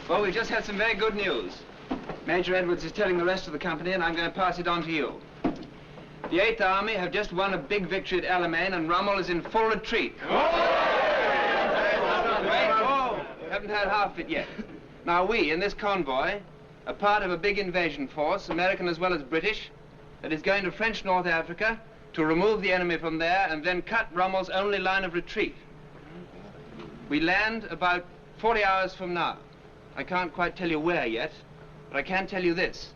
Well, we've just had some very good news. Major Edwards is telling the rest of the company, and I'm going to pass it on to you. The 8th Army have just won a big victory at Alamein, and Rommel is in full retreat. Wait, haven't heard half of it yet. Now, we, in this convoy, are part of a big invasion force, American as well as British, that is going to French North Africa to remove the enemy from there and then cut Rommel's only line of retreat. We land about 40 hours from now. I can't quite tell you where yet, but I can tell you this.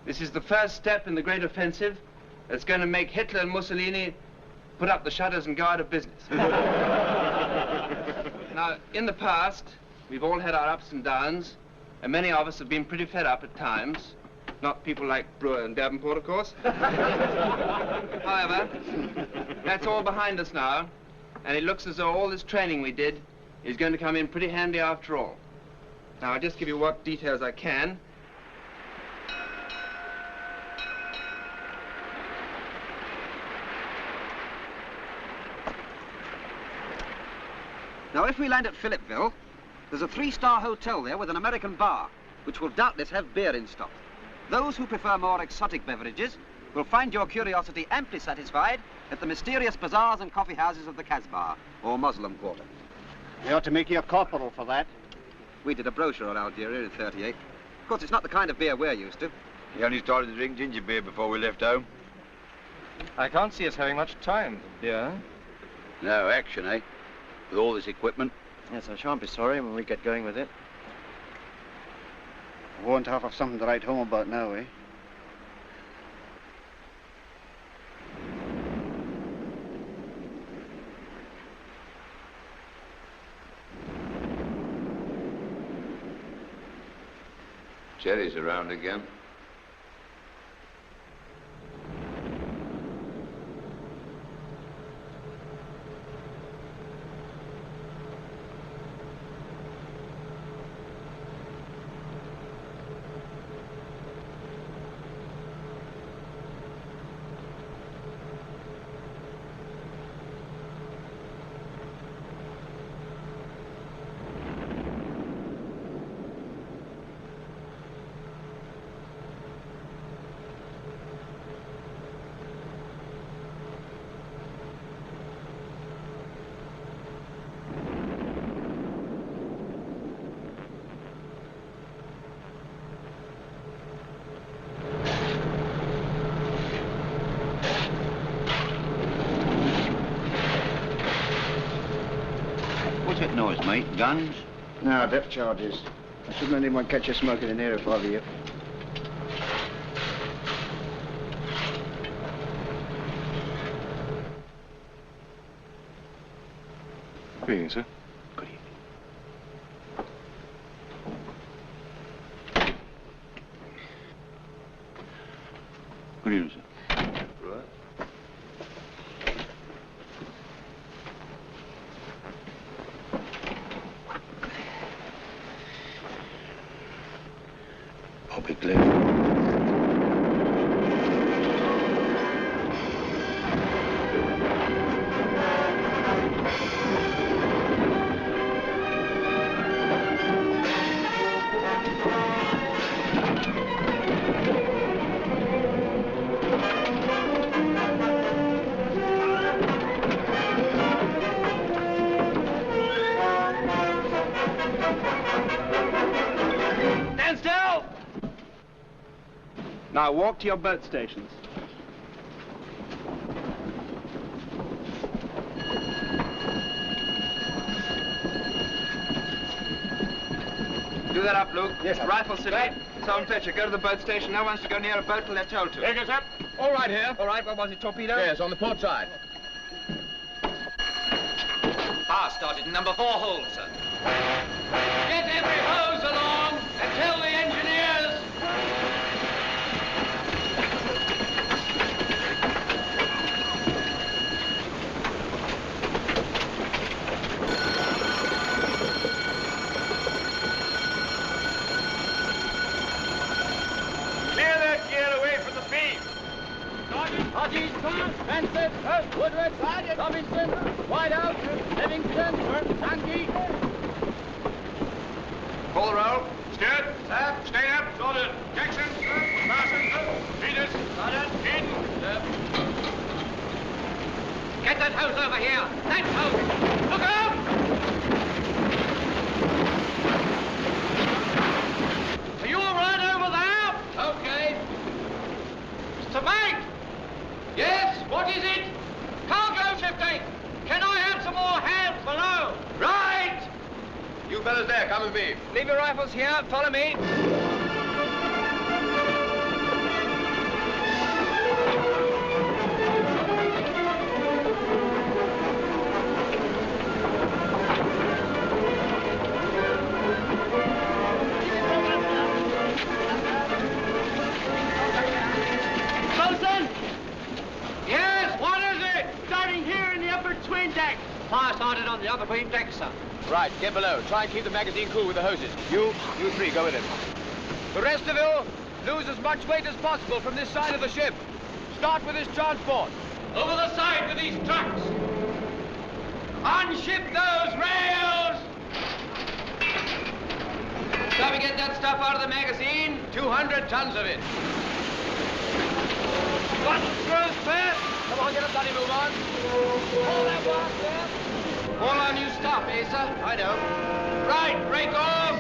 This is the first step in the great offensive that's going to make Hitler and Mussolini put up the shutters and go out of business. Now, in the past, we've all had our ups and downs, and many of us have been pretty fed up at times. Not people like Brewer and Davenport, of course. However, that's all behind us now, and it looks as though all this training we did is going to come in pretty handy after all. Now, I'll just give you what details I can. Now, if we land at Philippeville, there's a 3-star hotel there with an American bar, which will doubtless have beer in stock. Those who prefer more exotic beverages will find your curiosity amply satisfied at the mysterious bazaars and coffee houses of the Casbah, or Muslim Quarter. We ought to make you a corporal for that. We did a brochure on Algeria in '38. Of course, it's not the kind of beer we're used to. He only started to drink ginger beer before we left home. I can't see us having much time for beer. No action, eh? With all this equipment. Yes, I shan't be sorry when we get going with it. Won't have something to write home about now, eh? Jerry's around again. What's that noise, mate? Guns? No, depth charges. I shouldn't let anyone catch you smoking in here if I were you. Good evening, sir. Good evening. Good evening, sir. Right. I'll be glad. Stand still! Now walk to your boat stations. Do that up, Luke. Yes, sir. Rifle city. Right. Someone fetch it. Go to the boat station. No one's to go near a boat till they're told to. Here goes up. All right here. All right, what was it, torpedo? Yes, on the port side. Power started in number 4 hold, sir. Get every hose along and tell the engineers. Clear that gear away from the beam. Hodges, Benson, Woodward, Robinson, wide out, Livingston, Sankey. Call the roll. Steered. Sir. Stay up. Sorted. Jackson. Parsons. Peters. Sergeant. Eden. Get that hose over here. That hose. Look out! Are you all right over there? Okay. Mr. Mate! Yes, what is it? Cargo shifting. Can I have some more hands below? Right! You fellas there, come with me. Leave your rifles here. Follow me. Bosun! Yes, what is it? Starting here in the upper twin deck. Fire started on the upper beam deck, sir. Right, get below. Try and keep the magazine cool with the hoses. You three, go with him. The rest of you, lose as much weight as possible from this side of the ship. Start with this transport. Over the side with these trucks. Unship those rails! Shall we get that stuff out of the magazine? 200 tons of it. Got screws fast. Come on, get a bloody move on. Hold that block there. All our new stuff, eh, sir? I know. Right, break off!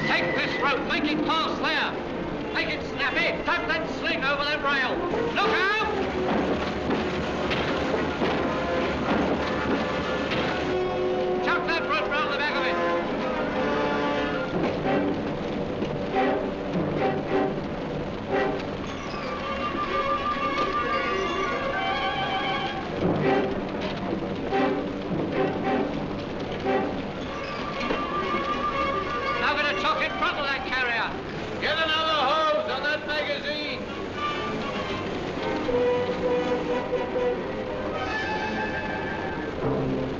Take this rope, make it pass there. Make it snappy, tuck that sling over that rail. Look out! Chuck that rope round the back of it. Now get a chock in front of that carrier. Get another hose on that magazine.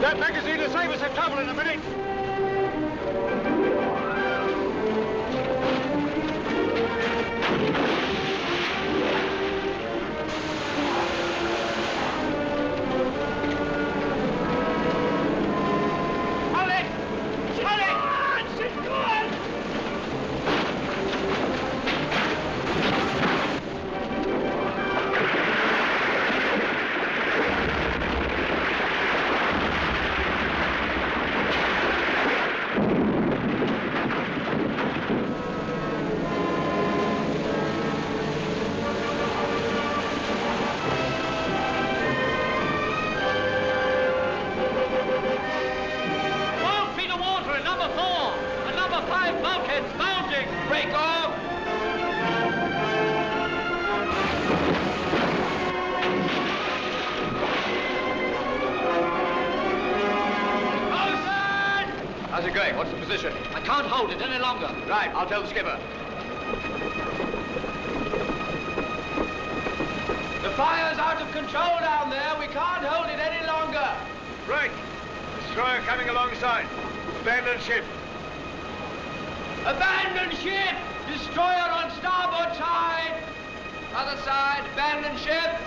That magazine will save us some trouble in a minute. Hold it! Hold it! She's gone! How's it going? What's the position? I can't hold it any longer. Right, I'll tell the skipper. The fire's out of control down there. We can't hold it any longer. Right. Destroyer coming alongside. Abandoned ship. Abandoned ship! Destroyer on starboard side! Other side, abandoned ship!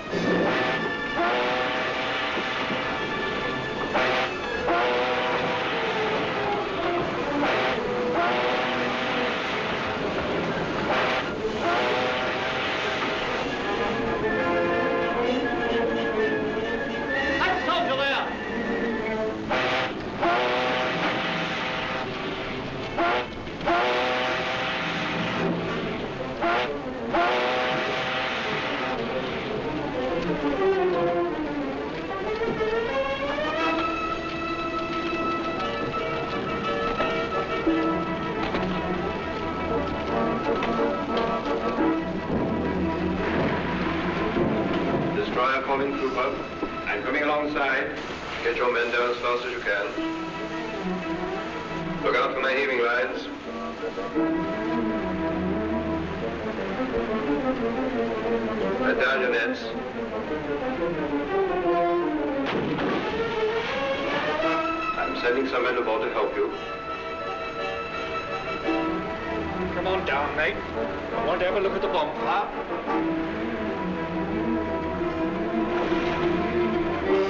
young trooper. I'm coming alongside. Get your men down as fast as you can. Look out for my heaving lines. Let down your nets. I'm sending some men aboard to help you. Come on down, mate. I want to have a look at the bomb pile.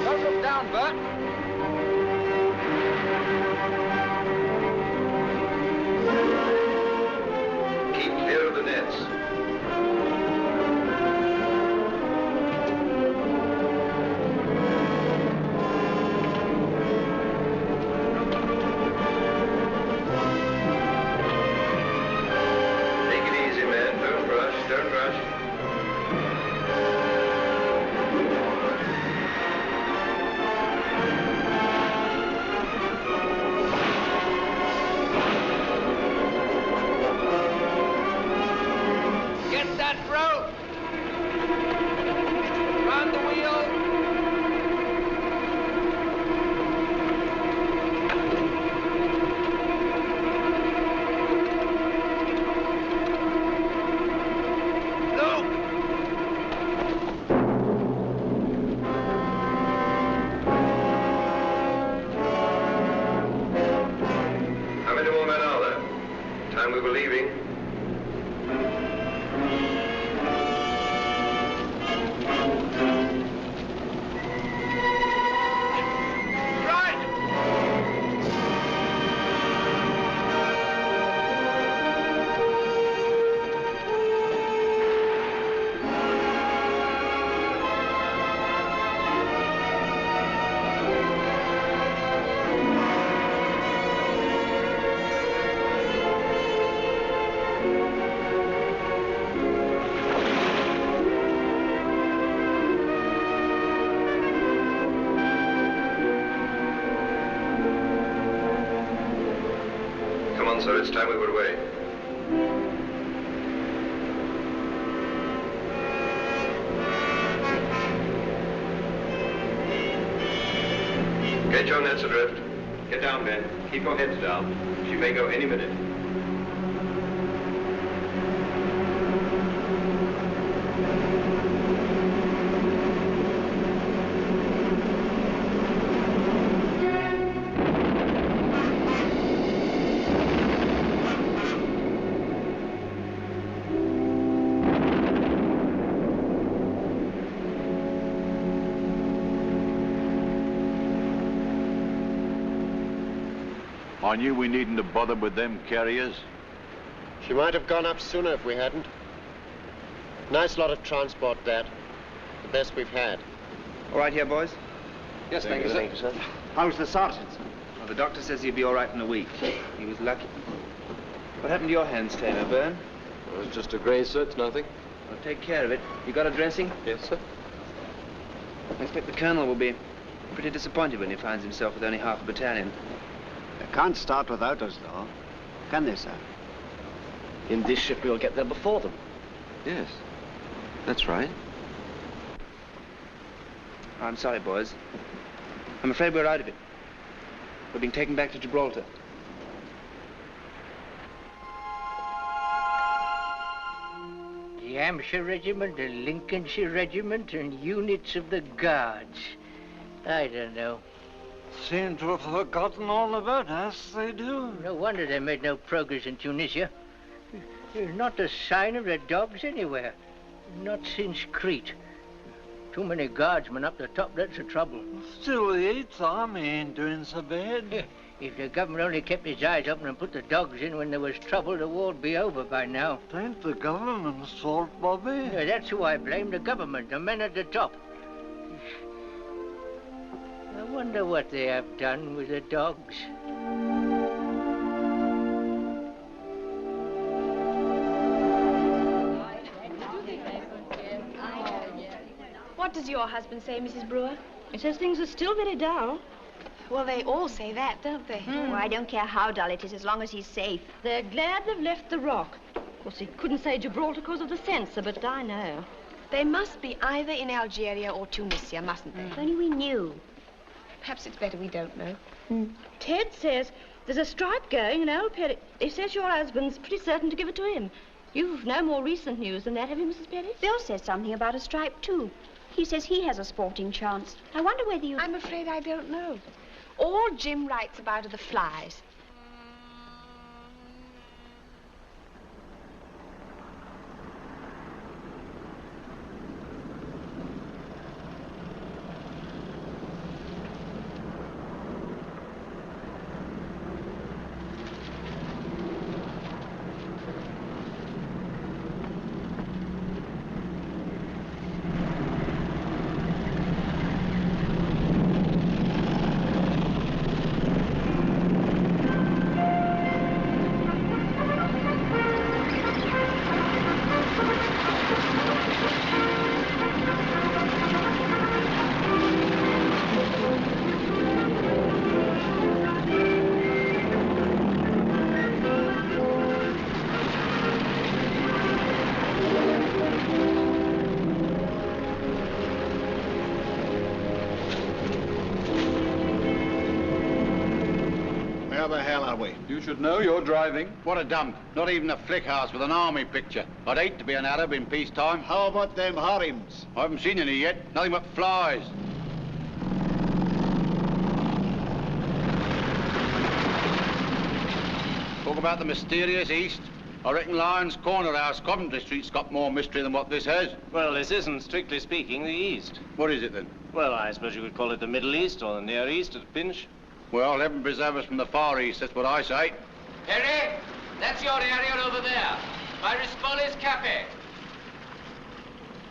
Don't look down, Bert. Keep clear of the nets. Don't rush. Get that rope. Round the wheel. We were leaving. Sir, it's time we were away. Get your nets adrift. Get down, men. Keep your heads down. She may go any minute. I knew we needn't have bothered with them carriers. She might have gone up sooner if we hadn't. Nice lot of transport, that. The best we've had. All right here, boys? Yes, thank you, sir. How's the sergeant? Well, the doctor says he'll be all right in a week. He was lucky. What happened to your hands, Taylor? Burn? It was just a graze, sir. It's nothing. Well, take care of it. You got a dressing? Yes, sir. I expect the colonel will be pretty disappointed when he finds himself with only half a battalion. They can't start without us, though. Can they, sir? In this ship, we'll get there before them. Yes, that's right. I'm sorry, boys. I'm afraid we're out of it. We're being taken back to Gibraltar. The Hampshire Regiment, the Lincolnshire Regiment, and units of the Guards. I don't know. Seem to have forgotten all about us, they do. No wonder they made no progress in Tunisia. There's not a sign of the dogs anywhere. Not since Crete. Too many guardsmen up the top, that's the trouble. Still, the 8th Army ain't doing so bad. If the government only kept its eyes open and put the dogs in when there was trouble, the war'd be over by now. It ain't the government's fault, Bobby. No, that's who I blame, the government, the men at the top. I wonder what they have done with the dogs. What does your husband say, Mrs. Brewer? He says things are still very dull. Well, they all say that, don't they? Oh, I don't care how dull it is, as long as he's safe. They're glad they've left the Rock. Of course, he couldn't say Gibraltar because of the censor, but I know. They must be either in Algeria or Tunisia, mustn't they? If only we knew. Perhaps it's better we don't know. Ted says there's a strike going in old Perry. He says your husband's pretty certain to give it to him. You've no more recent news than that, have you, Mrs. Perry? Bill says something about a strike, too. He says he has a sporting chance. I wonder whether you... I'm afraid I don't know. All Jim writes about are the flies. How the hell are we? You should know you're driving. What a dump. Not even a flick house with an army picture. I'd hate to be an Arab in peacetime. How about them harems? I haven't seen any yet. Nothing but flies. Talk about the mysterious East. I reckon Lyons Corner House, Coventry Street's got more mystery than what this has. Well, this isn't, strictly speaking, the East. What is it then? Well, I suppose you could call it the Middle East or the Near East at a pinch. Well, heaven preserve us from the Far East, that's what I say. Harry, that's your area over there. My Rispoli's Cafe.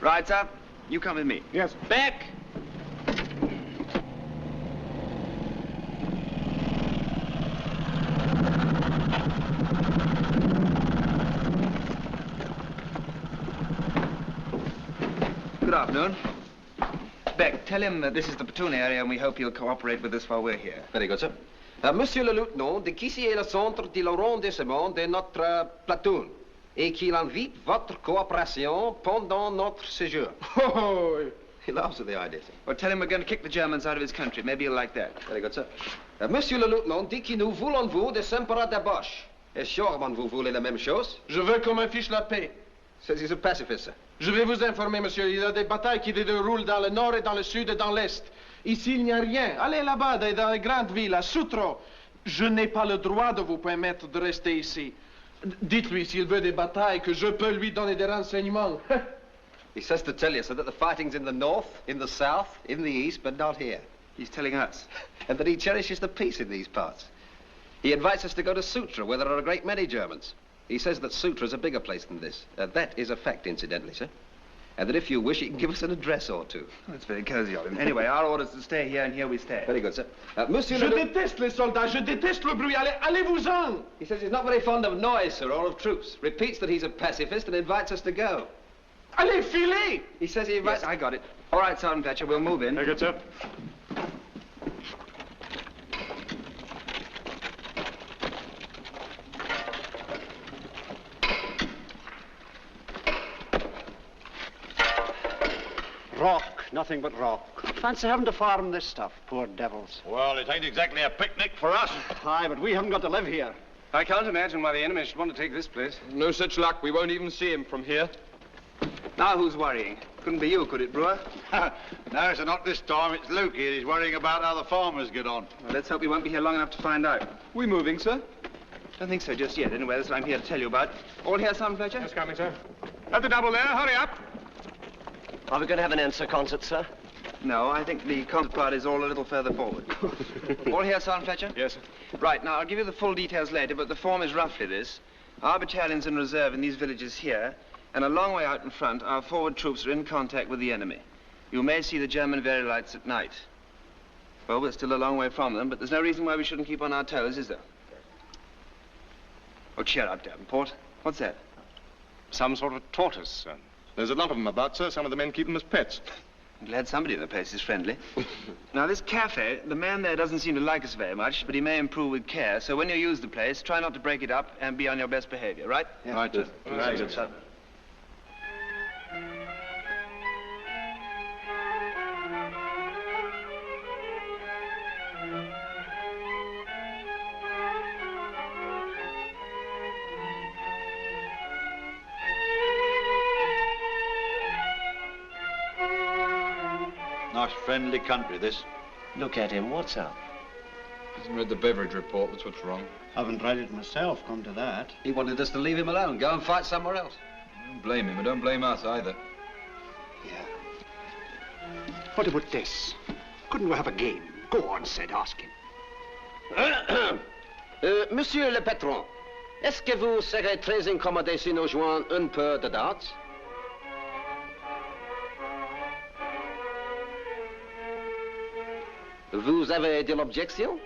Right, sir. You come with me. Yes. Back! Good afternoon. Beck, tell him that this is the platoon area and we hope he'll cooperate with us while we're here. Very good, sir. Monsieur le lieutenant, de qu'ici est le centre de l'arrondissement de notre platoon et qu'il invite votre coopération pendant notre séjour. Oh, He laughs at the idea, sir. well, tell him we're going to kick the Germans out of his country. Maybe he'll like that. Very good, sir. Monsieur le lieutenant dit que nous voulons vous de Sempera de Bosch. Et sûrement vous voulez la même chose. Je veux qu'on m'affiche la paix. Says he's a pacifist, sir. Je vais vous informer, monsieur. Il y a des batailles qui se déroulent dans le nord et dans le sud et dans l'est. Ici, il n'y a rien. Allez là-bas, dans les grandes villes, à Soutro. Je n'ai pas le droit de vous permettre de rester ici. Dites-lui, s'il veut des batailles, que je peux lui donner des renseignements. He says to tell you, sir, that the fighting's in the north, in the south, in the east, but not here. He's telling us. And that he cherishes the peace in these parts. He invites us to go to Sutra, where there are a great many Germans. He says that Sutra's a bigger place than this. That is a fact, incidentally, sir. And that if you wish, he can give us an address or two. Oh, that's very cozy of him. Anyway, our orders to stay here, and here we stay. Very good, sir. Monsieur Je le... déteste les soldats, je déteste le bruit. Allez-vous-en! He says he's not very fond of noise, sir, or of troops. Repeats that he's a pacifist and invites us to go. Allez, filez! He says he invites... Yes, I got it. All right, Sergeant Fletcher, we'll move in. Very good, sir. Rock, nothing but rock. Fancy having to farm this stuff, poor devils. Well, it ain't exactly a picnic for us. Aye, but we haven't got to live here. I can't imagine why the enemy should want to take this place. No such luck. We won't even see him from here. Now who's worrying? Couldn't be you, could it, Brewer? No, sir, not this time. It's Lukey, and he's worrying about how the farmers get on. Well, let's hope we won't be here long enough to find out. We moving, sir? Don't think so just yet. Anyway, that's what I'm here to tell you about. All here, Sergeant Fletcher? Just coming, sir. At the double there, hurry up. Are we going to have an answer concert, sir? No, I think the concert part is all a little further forward. All here, Sergeant Fletcher? Yes, sir. Right, now, I'll give you the full details later, but the form is roughly this. Our battalion's in reserve in these villages here, and a long way out in front, our forward troops are in contact with the enemy. You may see the German Verilights at night. Well, we're still a long way from them, but there's no reason why we shouldn't keep on our toes, is there? Oh, cheer up, Davenport. What's that? Some sort of tortoise, sir. There's a lot of them about, sir. Some of the men keep them as pets. I'm glad somebody in the place is friendly. Now, this cafe, the man there doesn't seem to like us very much, but he may improve with care. So when you use the place, try not to break it up and be on your best behavior, right? Yeah. Right, sir. Very good, sir. Nice, friendly country, this. Look at him. What's up? Hasn't read the beverage report. That's what's wrong. Haven't read it myself, come to that. He wanted us to leave him alone, go and fight somewhere else. Don't blame him, and don't blame us either. What about this? Couldn't we have a game? Go on, Sid, ask him. Monsieur le patron, est-ce que vous serez très incommodé si nous jouons un peu de darts? Vous avez de l'objection?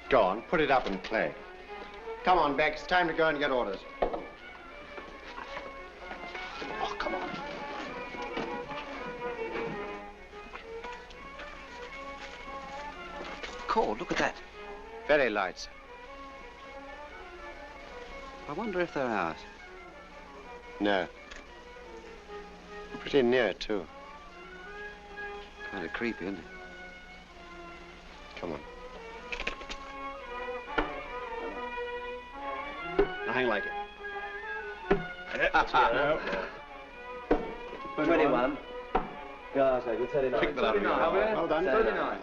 Go on, put it up and play. Come on, Beck, it's time to go and get orders. Oh, come on. Cord, look at that. Very light, sir. I wonder if they're ours. No. Pretty near, too. Kind of creepy, isn't it? Come on. Nothing like it. 21. Gosh, I could 39. Pick that up. 39. Well done. 39.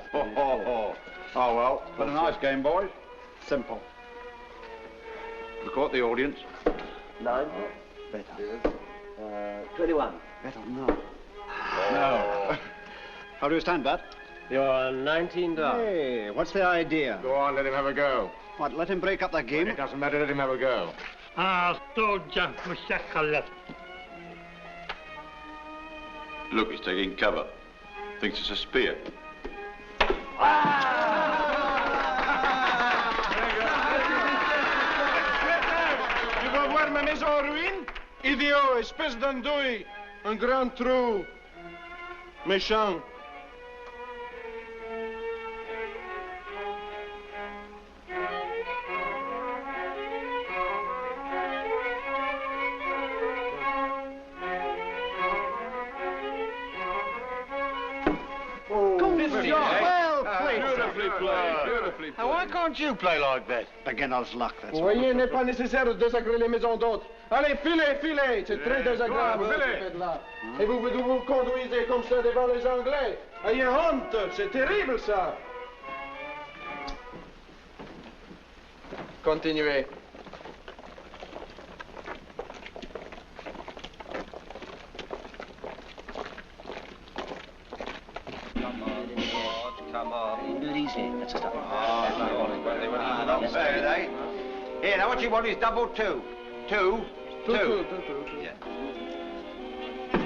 Oh, well, but a nice game, boys. Simple. We caught the audience. 9. Better. 21. Better, no. No. How do you stand, Bat? You're $19. Hey, what's the idea? Go on, let him have a go. What, let him break up that game? It doesn't matter, let him have a go. Look, he's taking cover. Thinks it's a spear. Tu vas voir ma maison en ruine? Idiot, espèce d'andouille. Un grand trou. Méchant. Now, why can't you play like that? Beginner's luck, that's Vous voyez, il n'est pas nécessaire de désagréer les maisons d'autres. Allez, filez, filez. C'est très désagréable, ce que vous faites là. Et vous conduisez comme ça devant les Anglais. Ayez honte, c'est terrible, ça. Continuez. Come on. Do it easy. That's a stop. Not bad, eh? Here, now what you want is double two. Two. Yeah.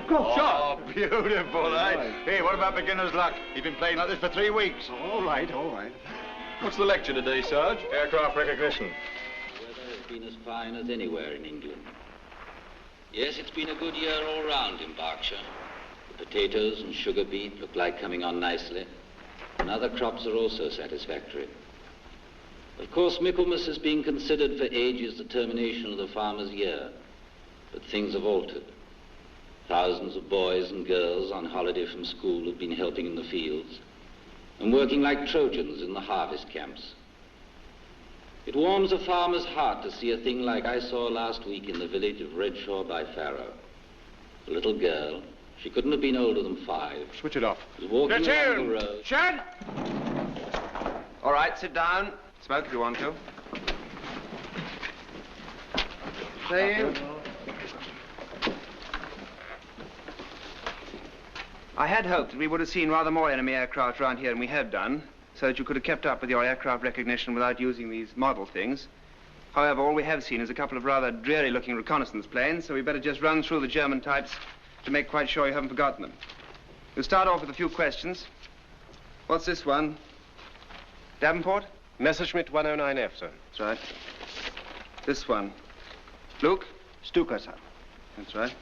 Good shot. Oh, beautiful, eh? Hey, what about beginner's luck? You've been playing like this for 3 weeks. All right, all right. What's the lecture today, Sarge? Aircraft recognition. Weather has been as fine as anywhere in England. Yes, it's been a good year all round in Berkshire. The potatoes and sugar beet look like coming on nicely, and other crops are also satisfactory. Of course, Michaelmas has been considered for ages the termination of the farmer's year, but things have altered. Thousands of boys and girls on holiday from school have been helping in the fields and working like Trojans in the harvest camps. It warms a farmer's heart to see a thing like I saw last week in the village of Redshaw by Farrow. A little girl, she couldn't have been older than 5. Switch it off. Was walking along the road. Shut! All right, sit down. Smoke if you want to. Stay in. I had hoped that we would have seen rather more enemy aircraft around here than we have done, so that you could have kept up with your aircraft recognition without using these model things. However, all we have seen is a couple of rather dreary-looking reconnaissance planes, so we better just run through the German types to make quite sure you haven't forgotten them. We'll start off with a few questions. What's this one? Davenport? Messerschmitt 109F, sir. That's right. This one? Luke? Stuka, sir. That's right.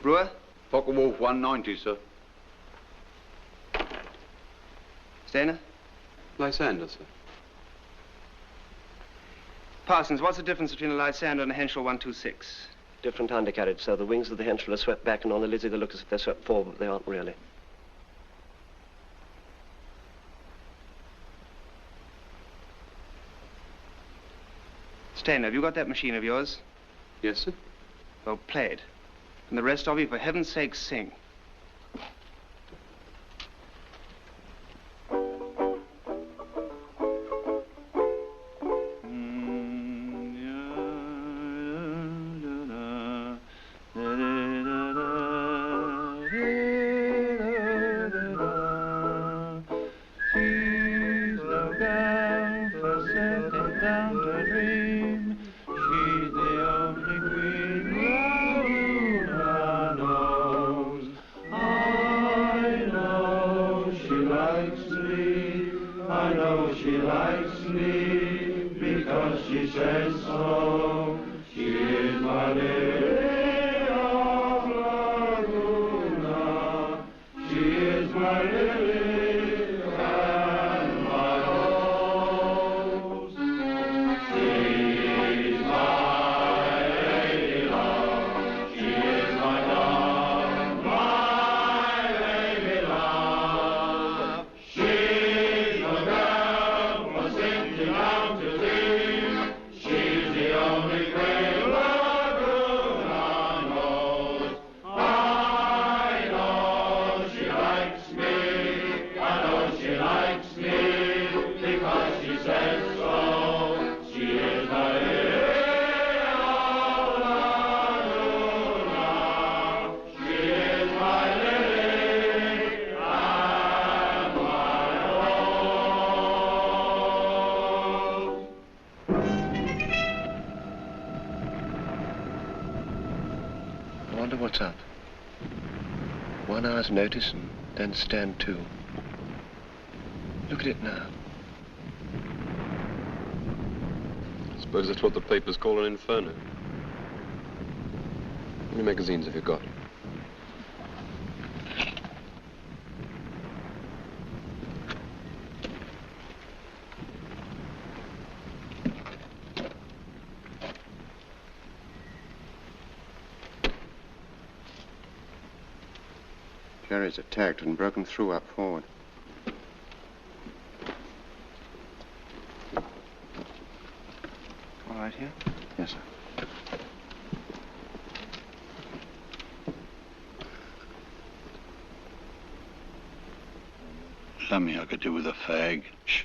Brewer? Focke-Wulf 190, sir. Stainer? Lysander, sir. Parsons, what's the difference between a Lysander and a Henschel 126? Different undercarriage, sir. The wings of the Henschel are swept back, and on the Lizzie they look as if they're swept forward, but they aren't really. Stainer, have you got that machine of yours? Yes, sir. Well, play it. And the rest of you, for heaven's sake, sing. What's up? 1 hour's notice and then stand to. Look at it now. I suppose that's what the papers call an inferno. How many magazines have you got? Jerry's attacked and broken through up forward. All right here? Yes, sir. Something I could do with a fag. Shh.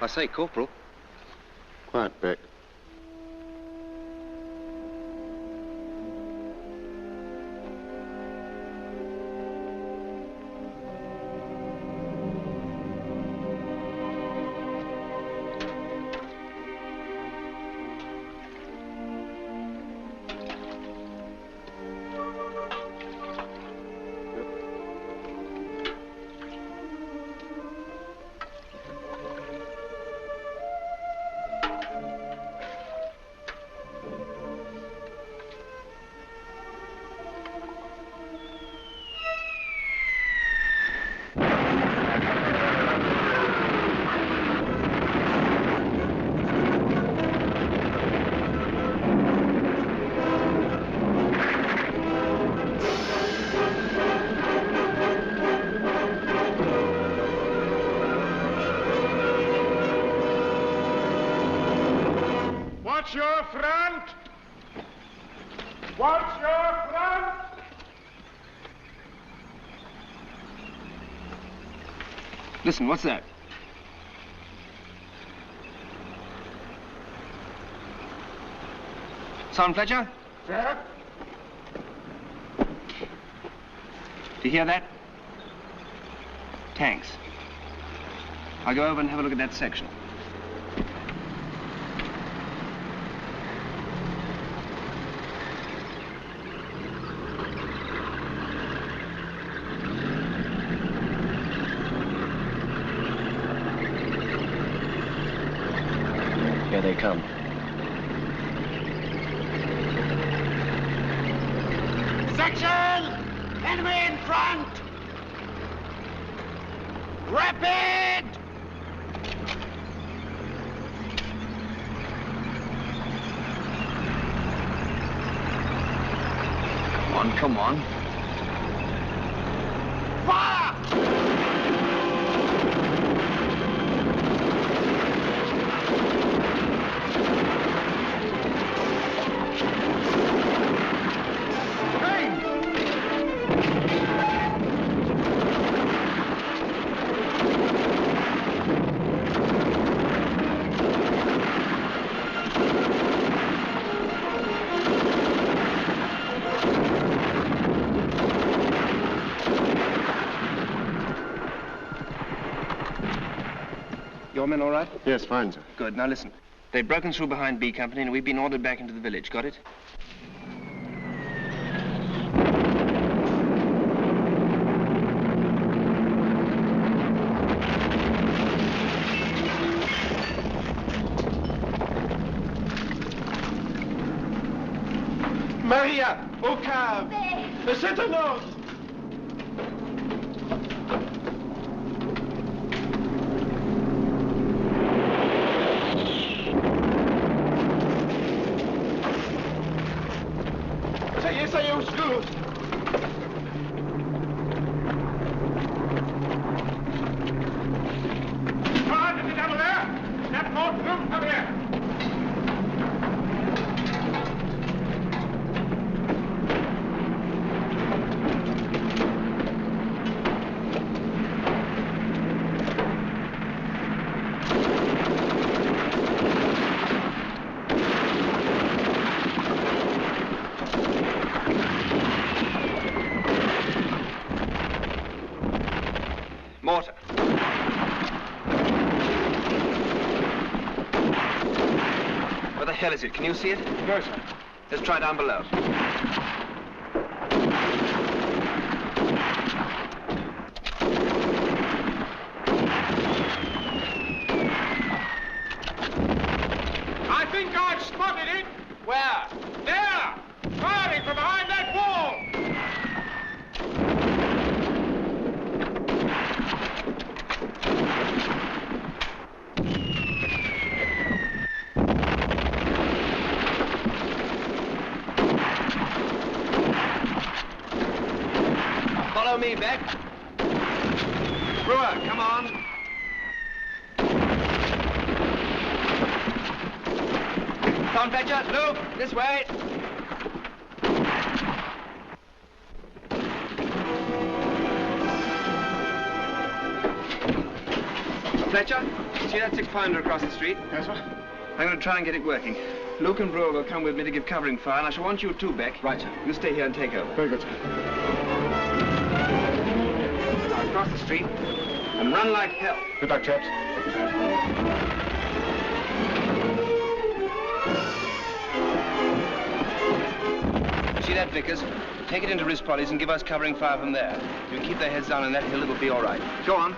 I say, Corporal. Quiet, Beck. Watch your front! Watch your front! Listen, what's that? Sergeant Fletcher? Sir? Do you hear that? Tanks. I'll go over and have a look at that section. Here they come. Section! Enemy in front! Rapid! Come on. Fire! Your men all right? Yes, fine, sir. Good. Now listen. They've broken through behind B Company and we've been ordered back into the village. Got it? Maria, au cave. C'est un ordre. Ça y est, au secours. Come on, get down there. That boat, Luke, come here. Mortar. Where the hell is it? Can you see it? No, sir. Let's try down below. I think I've spotted it. Where? There! Firing from behind that wall! Follow me, Beck. Brewer, come on. Tom Fletcher, Luke, this way. Fletcher, see that 6-pounder across the street? Yes, sir. I'm going to try and get it working. Luke and Brewer will come with me to give covering fire, and I shall want you too, Beck. Right, sir. You stay here and take over. Very good, sir. Now, across the street and run like hell. Good luck, chaps. See that, Vickers? Take it into Rispolly's and give us covering fire from there. You can keep their heads down on that hill, it'll be all right. Go on.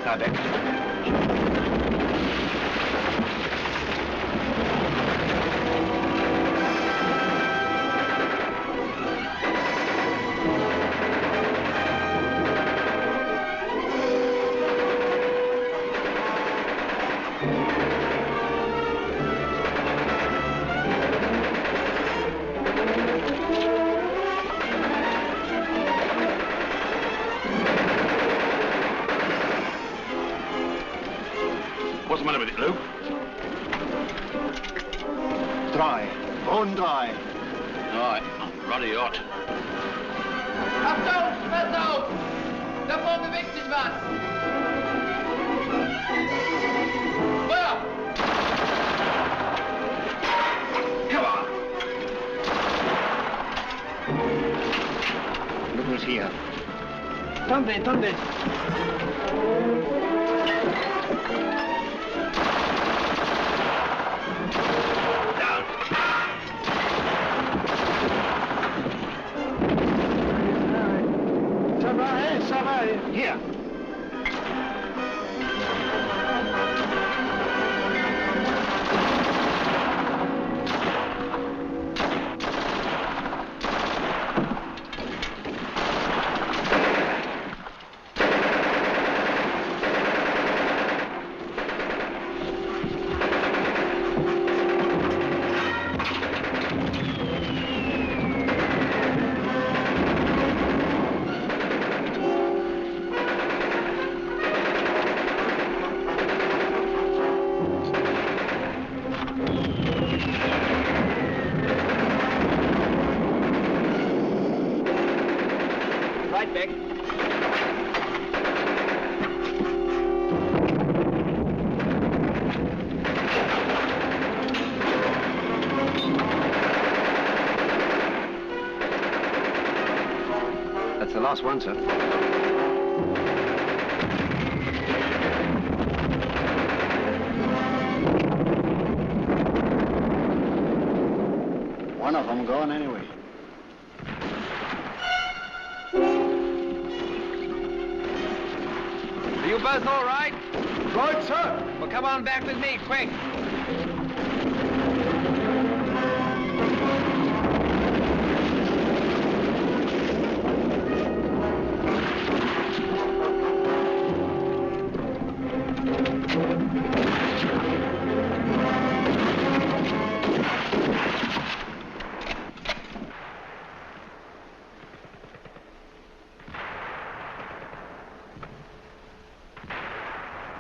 Now, Beck. What's the matter with it, Luke? Dry. Bone dry. All right, I'm ruddy hot. Up down, spread out! Davor bewegt sich was! Feuer! Come on! Look who's here. Tombe, Tombe! Ça va, here. That's the last one, sir. One of them gone anyway. Are you both all right? Right, sir. Well, come on back with me, quick.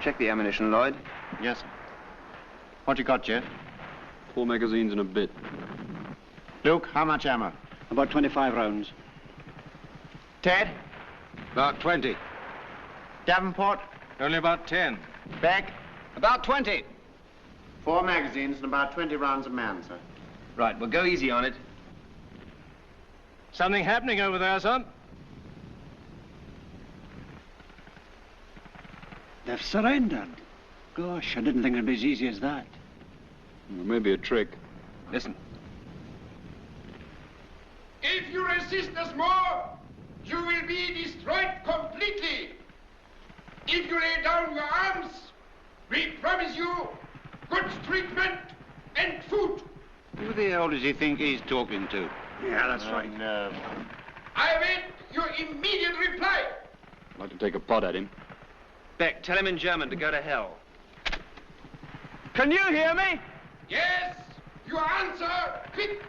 Check the ammunition, Lloyd. Yes, sir. What you got, Jeff? 4 magazines and a bit. Luke, how much ammo? About 25 rounds. Ted? About 20. Davenport? Only about 10. Beck? About 20. 4 magazines and about 20 rounds a man, sir. Right, well, go easy on it. Something happening over there, son? They've surrendered. Gosh, I didn't think it'd be as easy as that. Well, maybe a trick. Listen. If you resist us more, you will be destroyed completely. If you lay down your arms, we promise you good treatment and food. Who the hell does he think he's talking to? Yeah, that's right. No. I await your immediate reply. I'd like to take a pot at him. Beck, tell him in German to go to hell. Can you hear me? Yes, your answer, quick.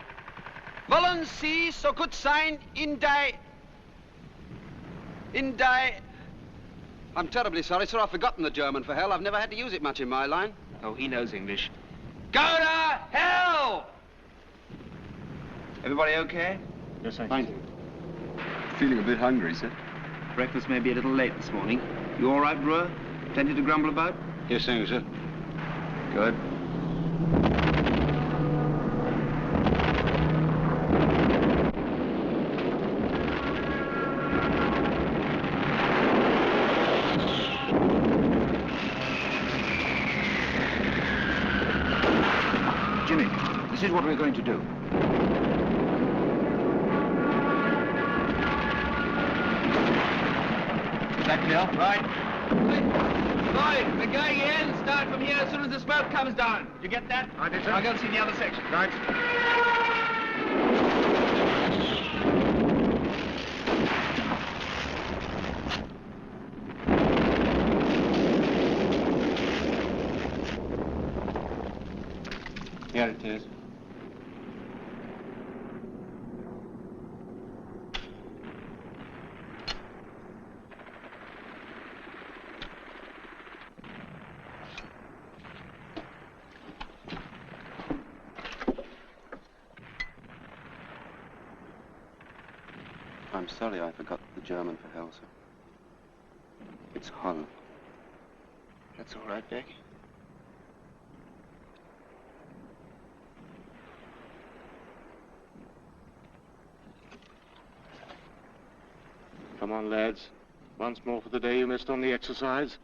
Wollen Sie so gut sein in die... I'm terribly sorry, sir. I've forgotten the German, for hell. I've never had to use it much in my line. Oh, he knows English. Go to hell! Everybody okay? Yes, sir. Fine. Feeling a bit hungry, sir. Breakfast may be a little late this morning. You all right, Brewer? Plenty to grumble about? Yes, thank you, sir. Good. Jimmy, this is what we're going to do. Is that clear? Right. Lloyd, we're going in. Start from here as soon as the smoke comes down. Did you get that? I did, sir. I'll go and see the other section. Right. Here it is. I'm sorry I forgot the German, for hell, sir. It's hung. That's all right, Beck. Come on, lads. Once more for the day you missed on the exercise.